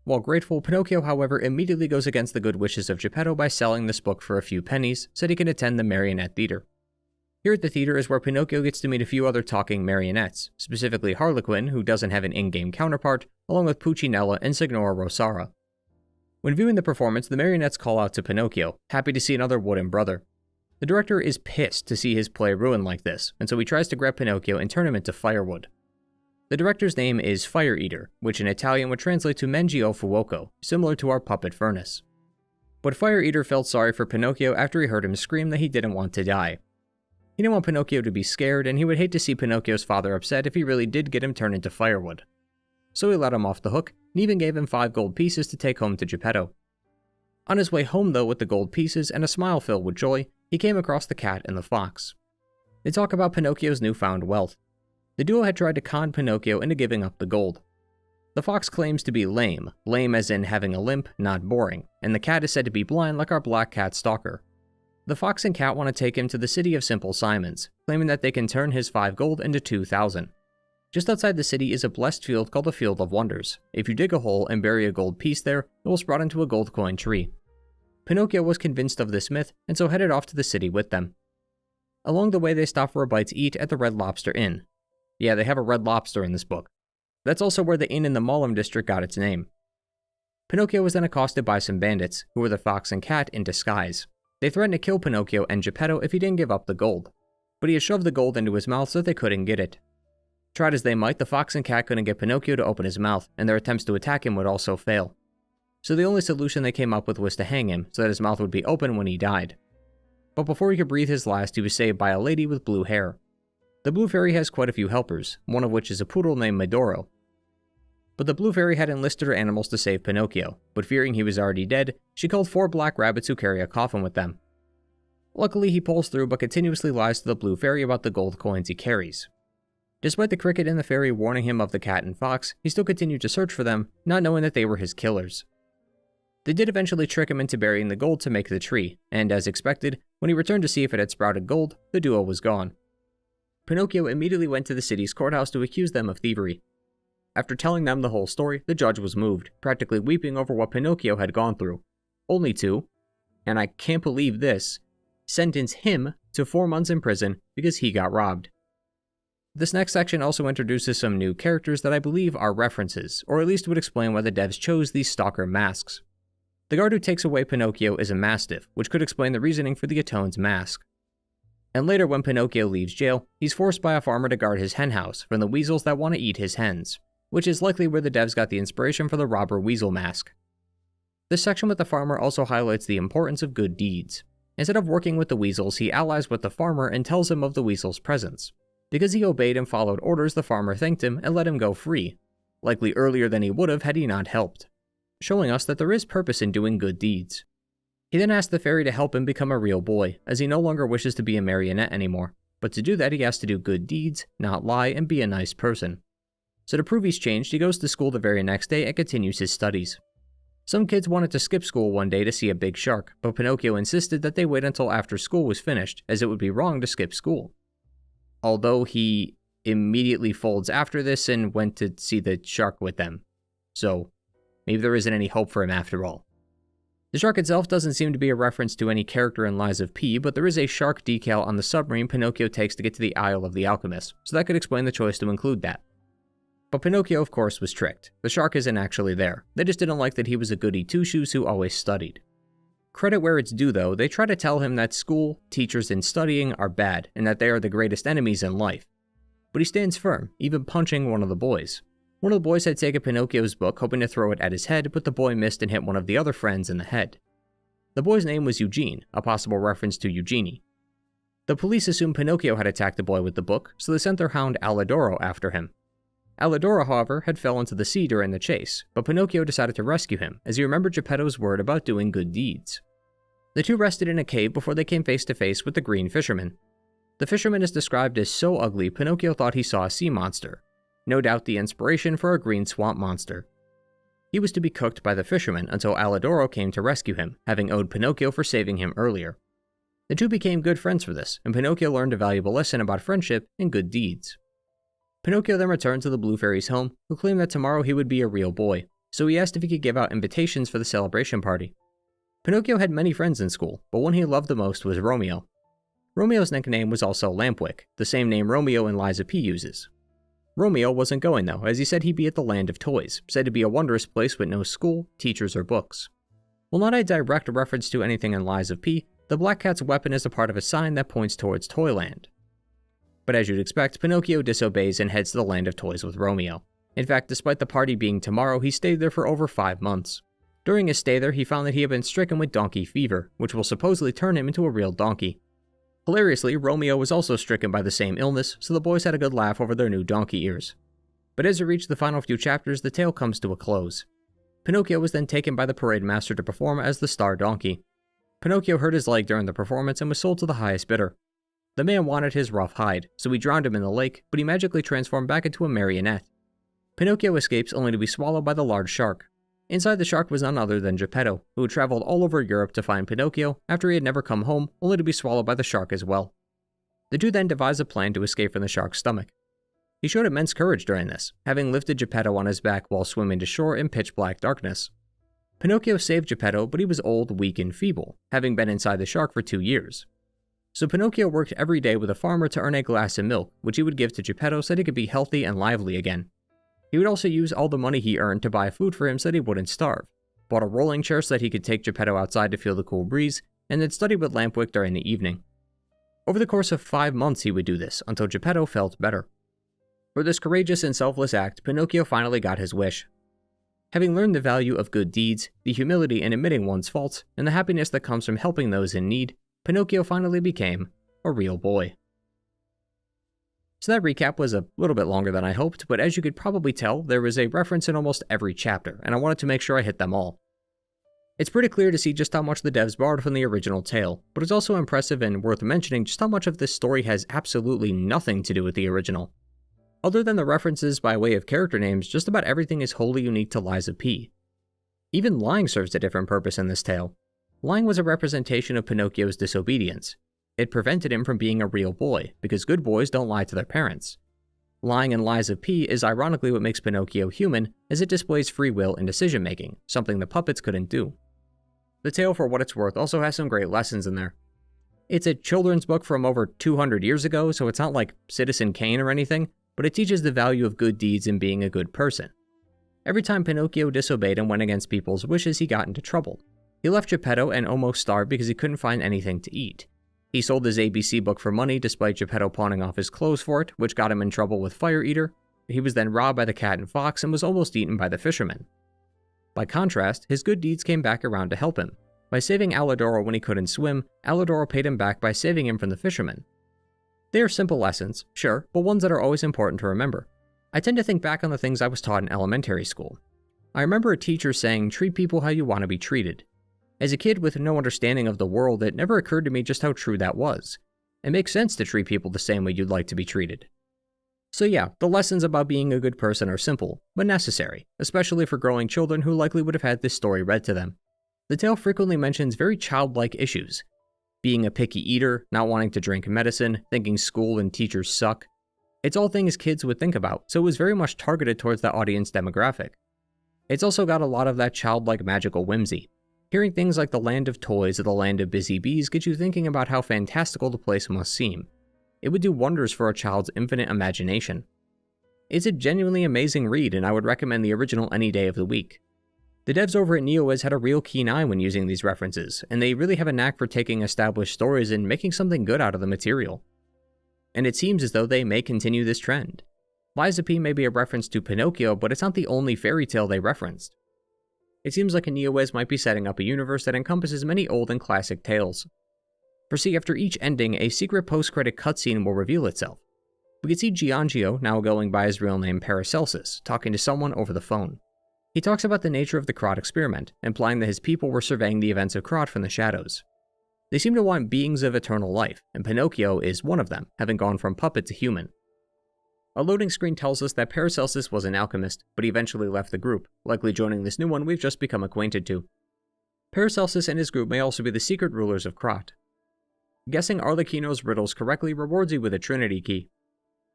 While grateful, Pinocchio however immediately goes against the good wishes of Geppetto by selling this book for a few pennies so that he can attend the marionette theater. Here at the theater is where Pinocchio gets to meet a few other talking marionettes, specifically Harlequin, who doesn't have an in-game counterpart, along with Puccinella and Signora Rosara. When viewing the performance, the marionettes call out to Pinocchio, happy to see another wooden brother. The director is pissed to see his play ruined like this, and so he tries to grab Pinocchio and turn him into firewood. The director's name is Fire Eater, which in Italian would translate to Mengio Fuoco, similar to our puppet furnace. But Fire Eater felt sorry for Pinocchio after he heard him scream that he didn't want to die. He didn't want Pinocchio to be scared, and he would hate to see Pinocchio's father upset if he really did get him turned into firewood. So he let him off the hook, and even gave him 5 gold pieces to take home to Geppetto. On his way home though with the gold pieces and a smile filled with joy, he came across the cat and the fox. They talk about Pinocchio's newfound wealth. The duo had tried to con Pinocchio into giving up the gold. The fox claims to be lame as in having a limp, not boring, and the cat is said to be blind like our black cat Stalker. The fox and cat want to take him to the city of Simple Simons, claiming that they can turn his 5 gold into 2,000. Just outside the city is a blessed field called the Field of Wonders. If you dig a hole and bury a gold piece there, it will sprout into a gold coin tree. Pinocchio was convinced of this myth, and so headed off to the city with them. Along the way they stop for a bite to eat at the Red Lobster Inn. Yeah, they have a Red Lobster in this book. That's also where the inn in the Mollem district got its name. Pinocchio was then accosted by some bandits, who were the fox and cat in disguise. They threatened to kill Pinocchio and Geppetto if he didn't give up the gold, but he had shoved the gold into his mouth so they couldn't get it. Tried as they might, the fox and cat couldn't get Pinocchio to open his mouth, and their attempts to attack him would also fail. So the only solution they came up with was to hang him, so that his mouth would be open when he died. But before he could breathe his last, he was saved by a lady with blue hair. The Blue Fairy has quite a few helpers, one of which is a poodle named Medoro. But the Blue Fairy had enlisted her animals to save Pinocchio, but fearing he was already dead, she called 4 black rabbits who carry a coffin with them. Luckily, he pulls through but continuously lies to the Blue Fairy about the gold coins he carries. Despite the cricket and the fairy warning him of the cat and fox, he still continued to search for them, not knowing that they were his killers. They did eventually trick him into burying the gold to make the tree, and as expected, when he returned to see if it had sprouted gold, the duo was gone. Pinocchio immediately went to the city's courthouse to accuse them of thievery. After telling them the whole story, the judge was moved, practically weeping over what Pinocchio had gone through, only to, and I can't believe this, sentence him to 4 months in prison because he got robbed. This next section also introduces some new characters that I believe are references, or at least would explain why the devs chose these stalker masks. The guard who takes away Pinocchio is a mastiff, which could explain the reasoning for the Atone's mask. And later when Pinocchio leaves jail, he's forced by a farmer to guard his henhouse from the weasels that want to eat his hens, which is likely where the devs got the inspiration for the robber weasel mask. This section with the farmer also highlights the importance of good deeds. Instead of working with the weasels, he allies with the farmer and tells him of the weasel's presence. Because he obeyed and followed orders, the farmer thanked him and let him go free, likely earlier than he would have had he not helped, showing us that there is purpose in doing good deeds. He then asked the fairy to help him become a real boy, as he no longer wishes to be a marionette anymore, but to do that he has to do good deeds, not lie, and be a nice person. So to prove he's changed, he goes to school the very next day and continues his studies. Some kids wanted to skip school one day to see a big shark, but Pinocchio insisted that they wait until after school was finished, as it would be wrong to skip school. Although he immediately folds after this and went to see the shark with them. So maybe there isn't any hope for him after all. The shark itself doesn't seem to be a reference to any character in Lies of P, but there is a shark decal on the submarine Pinocchio takes to get to the Isle of the Alchemist, so that could explain the choice to include that. But Pinocchio, of course, was tricked. The shark isn't actually there. They just didn't like that he was a goody two-shoes who always studied. Credit where it's due, though, they try to tell him that school, teachers, and studying are bad, and that they are the greatest enemies in life. But he stands firm, even punching one of the boys. One of the boys had taken Pinocchio's book, hoping to throw it at his head, but the boy missed and hit one of the other friends in the head. The boy's name was Eugene, a possible reference to Eugenie. The police assumed Pinocchio had attacked the boy with the book, so they sent their hound Alidoro after him. Alidoro, however, had fell into the sea during the chase, but Pinocchio decided to rescue him as he remembered Geppetto's word about doing good deeds. The two rested in a cave before they came face to face with the green fisherman. The fisherman is described as so ugly Pinocchio thought he saw a sea monster, no doubt the inspiration for a green swamp monster. He was to be cooked by the fisherman until Alidoro came to rescue him, having owed Pinocchio for saving him earlier. The two became good friends for this, and Pinocchio learned a valuable lesson about friendship and good deeds. Pinocchio then returned to the Blue Fairy's home, who claimed that tomorrow he would be a real boy, so he asked if he could give out invitations for the celebration party. Pinocchio had many friends in school, but one he loved the most was Romeo. Romeo's nickname was also Lampwick, the same name Romeo in Lies of P uses. Romeo wasn't going though, as he said he'd be at the Land of Toys, said to be a wondrous place with no school, teachers, or books. While not a direct reference to anything in Lies of P, the Black Cat's weapon is a part of a sign that points towards Toyland. But as you'd expect, Pinocchio disobeys and heads to the Land of Toys with Romeo. In fact, despite the party being tomorrow, he stayed there for over 5 months. During his stay there, he found that he had been stricken with donkey fever, which will supposedly turn him into a real donkey. Hilariously, Romeo was also stricken by the same illness, so the boys had a good laugh over their new donkey ears. But as we reach the final few chapters, the tale comes to a close. Pinocchio was then taken by the parade master to perform as the star donkey. Pinocchio hurt his leg during the performance and was sold to the highest bidder. The man wanted his rough hide, so he drowned him in the lake, but he magically transformed back into a marionette. Pinocchio escapes only to be swallowed by the large shark. Inside the shark was none other than Geppetto, who had traveled all over Europe to find Pinocchio after he had never come home, only to be swallowed by the shark as well. The two then devised a plan to escape from the shark's stomach. He showed immense courage during this, having lifted Geppetto on his back while swimming to shore in pitch-black darkness. Pinocchio saved Geppetto, but he was old, weak, and feeble, having been inside the shark for 2 years. So Pinocchio worked every day with a farmer to earn a glass of milk, which he would give to Geppetto so that he could be healthy and lively again. He would also use all the money he earned to buy food for him so that he wouldn't starve, bought a rolling chair so that he could take Geppetto outside to feel the cool breeze, and then studied with Lampwick during the evening. Over the course of 5 months he would do this, until Geppetto felt better. For this courageous and selfless act, Pinocchio finally got his wish. Having learned the value of good deeds, the humility in admitting one's faults, and the happiness that comes from helping those in need, Pinocchio finally became a real boy. So that recap was a little bit longer than I hoped, but as you could probably tell, there was a reference in almost every chapter, and I wanted to make sure I hit them all. It's pretty clear to see just how much the devs borrowed from the original tale, but it's also impressive and worth mentioning just how much of this story has absolutely nothing to do with the original. Other than the references by way of character names, just about everything is wholly unique to Lies of P. Even lying serves a different purpose in this tale. Lying was a representation of Pinocchio's disobedience. It prevented him from being a real boy, because good boys don't lie to their parents. Lying in Lies of P is ironically what makes Pinocchio human, as it displays free will and decision-making, something the puppets couldn't do. The tale, for what it's worth, also has some great lessons in there. It's a children's book from over 200 years ago, so it's not like Citizen Kane or anything, but it teaches the value of good deeds and being a good person. Every time Pinocchio disobeyed and went against people's wishes, he got into trouble. He left Geppetto and almost starved because he couldn't find anything to eat. He sold his ABC book for money despite Geppetto pawning off his clothes for it, which got him in trouble with Fire Eater. He was then robbed by the cat and fox and was almost eaten by the fisherman. By contrast, his good deeds came back around to help him. By saving Alidoro when he couldn't swim, Alidoro paid him back by saving him from the fisherman. They are simple lessons, sure, but ones that are always important to remember. I tend to think back on the things I was taught in elementary school. I remember a teacher saying, "Treat people how you want to be treated." As a kid with no understanding of the world, it never occurred to me just how true that was. It makes sense to treat people the same way you'd like to be treated. So yeah, the lessons about being a good person are simple, but necessary, especially for growing children who likely would have had this story read to them. The tale frequently mentions very childlike issues. Being a picky eater, not wanting to drink medicine, thinking school and teachers suck. It's all things kids would think about, so it was very much targeted towards that audience demographic. It's also got a lot of that childlike magical whimsy. Hearing things like the Land of Toys or the Land of Busy Bees get you thinking about how fantastical the place must seem. It would do wonders for a child's infinite imagination. It's a genuinely amazing read, and I would recommend the original any day of the week. The devs over at NeoWiz had a real keen eye when using these references, and they really have a knack for taking established stories and making something good out of the material. And it seems as though they may continue this trend. Lies of P may be a reference to Pinocchio, but it's not the only fairy tale they referenced. It seems like NeoWiz might be setting up a universe that encompasses many old and classic tales. For see, after each ending, a secret post-credit cutscene will reveal itself. We can see Gingy, now going by his real name Paracelsus, talking to someone over the phone. He talks about the nature of the Krat experiment, implying that his people were surveying the events of Krat from the shadows. They seem to want beings of eternal life, and Pinocchio is one of them, having gone from puppet to human. A loading screen tells us that Paracelsus was an alchemist, but he eventually left the group, likely joining this new one we've just become acquainted to. Paracelsus and his group may also be the secret rulers of Krat. Guessing Arlecchino's riddles correctly rewards you with a Trinity key.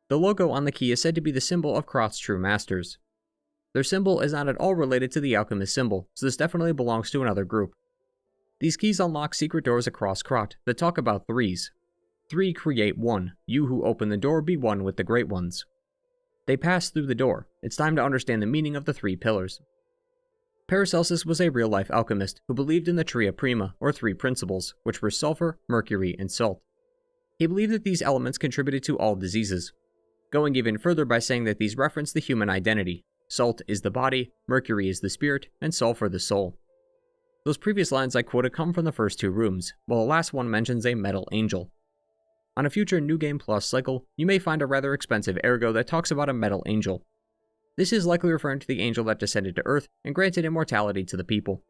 The logo on the key is said to be the symbol of Krat's true masters. Their symbol is not at all related to the alchemist symbol, so this definitely belongs to another group. These keys unlock secret doors across Krat that talk about threes. 3 create 1. You who open the door be one with the great ones. They pass through the door. It's time to understand the meaning of the 3 pillars. Paracelsus was a real-life alchemist who believed in the Tria Prima, or 3 principles, which were sulfur, mercury, and salt. He believed that these elements contributed to all diseases, going even further by saying that these reference the human identity. Salt is the body, mercury is the spirit, and sulfur the soul. Those previous lines I quoted come from the first 2 rooms, while the last one mentions a metal angel. On a future New Game Plus cycle, you may find a rather expensive ergo that talks about a metal angel. This is likely referring to the angel that descended to Earth and granted immortality to the people.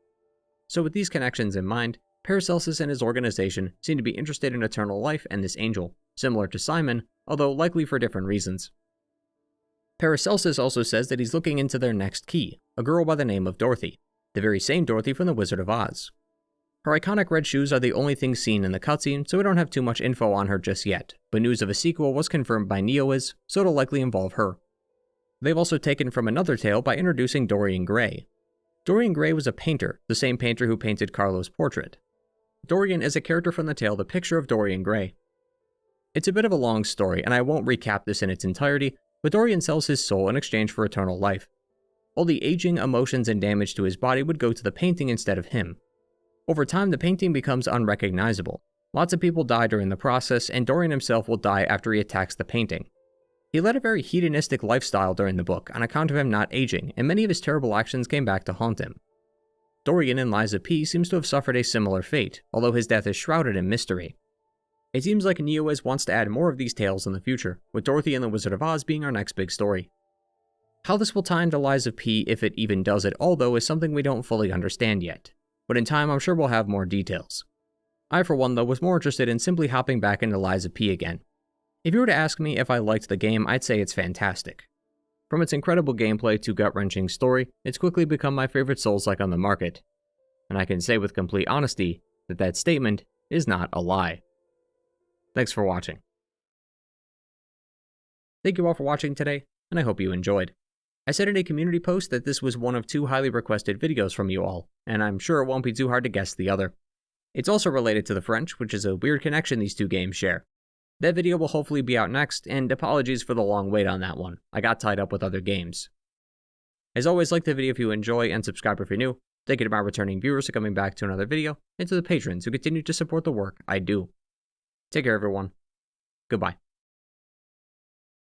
So with these connections in mind, Paracelsus and his organization seem to be interested in eternal life and this angel, similar to Simon, although likely for different reasons. Paracelsus also says that he's looking into their next key, a girl by the name of Dorothy, the very same Dorothy from The Wizard of Oz. Her iconic red shoes are the only things seen in the cutscene, so we don't have too much info on her just yet, but news of a sequel was confirmed by Neowiz, so it'll likely involve her. They've also taken from another tale by introducing Dorian Gray. Dorian Gray was a painter, the same painter who painted Carlo's portrait. Dorian is a character from the tale The Picture of Dorian Gray. It's a bit of a long story, and I won't recap this in its entirety, but Dorian sells his soul in exchange for eternal life. All the aging, emotions, and damage to his body would go to the painting instead of him. Over time, the painting becomes unrecognizable. Lots of people die during the process, and Dorian himself will die after he attacks the painting. He led a very hedonistic lifestyle during the book on account of him not aging, and many of his terrible actions came back to haunt him. Dorian in Lies of P seems to have suffered a similar fate, although his death is shrouded in mystery. It seems like Neowiz wants to add more of these tales in the future, with Dorothy and the Wizard of Oz being our next big story. How this will tie into Lies of P, if it even does at all though, is something we don't fully understand yet, but in time I'm sure we'll have more details. I for one though was more interested in simply hopping back into Lies of P again. If you were to ask me if I liked the game, I'd say it's fantastic. From its incredible gameplay to gut-wrenching story, it's quickly become my favorite Souls-like on the market. And I can say with complete honesty that that statement is not a lie. Thanks for watching. Thank you all for watching today, and I hope you enjoyed. I said in a community post that this was one of 2 highly requested videos from you all, and I'm sure it won't be too hard to guess the other. It's also related to the French, which is a weird connection these 2 games share. That video will hopefully be out next, and apologies for the long wait on that one. I got tied up with other games. As always, like the video if you enjoy, and subscribe if you're new. Thank you to my returning viewers for coming back to another video, and to the patrons who continue to support the work I do. Take care everyone. Goodbye.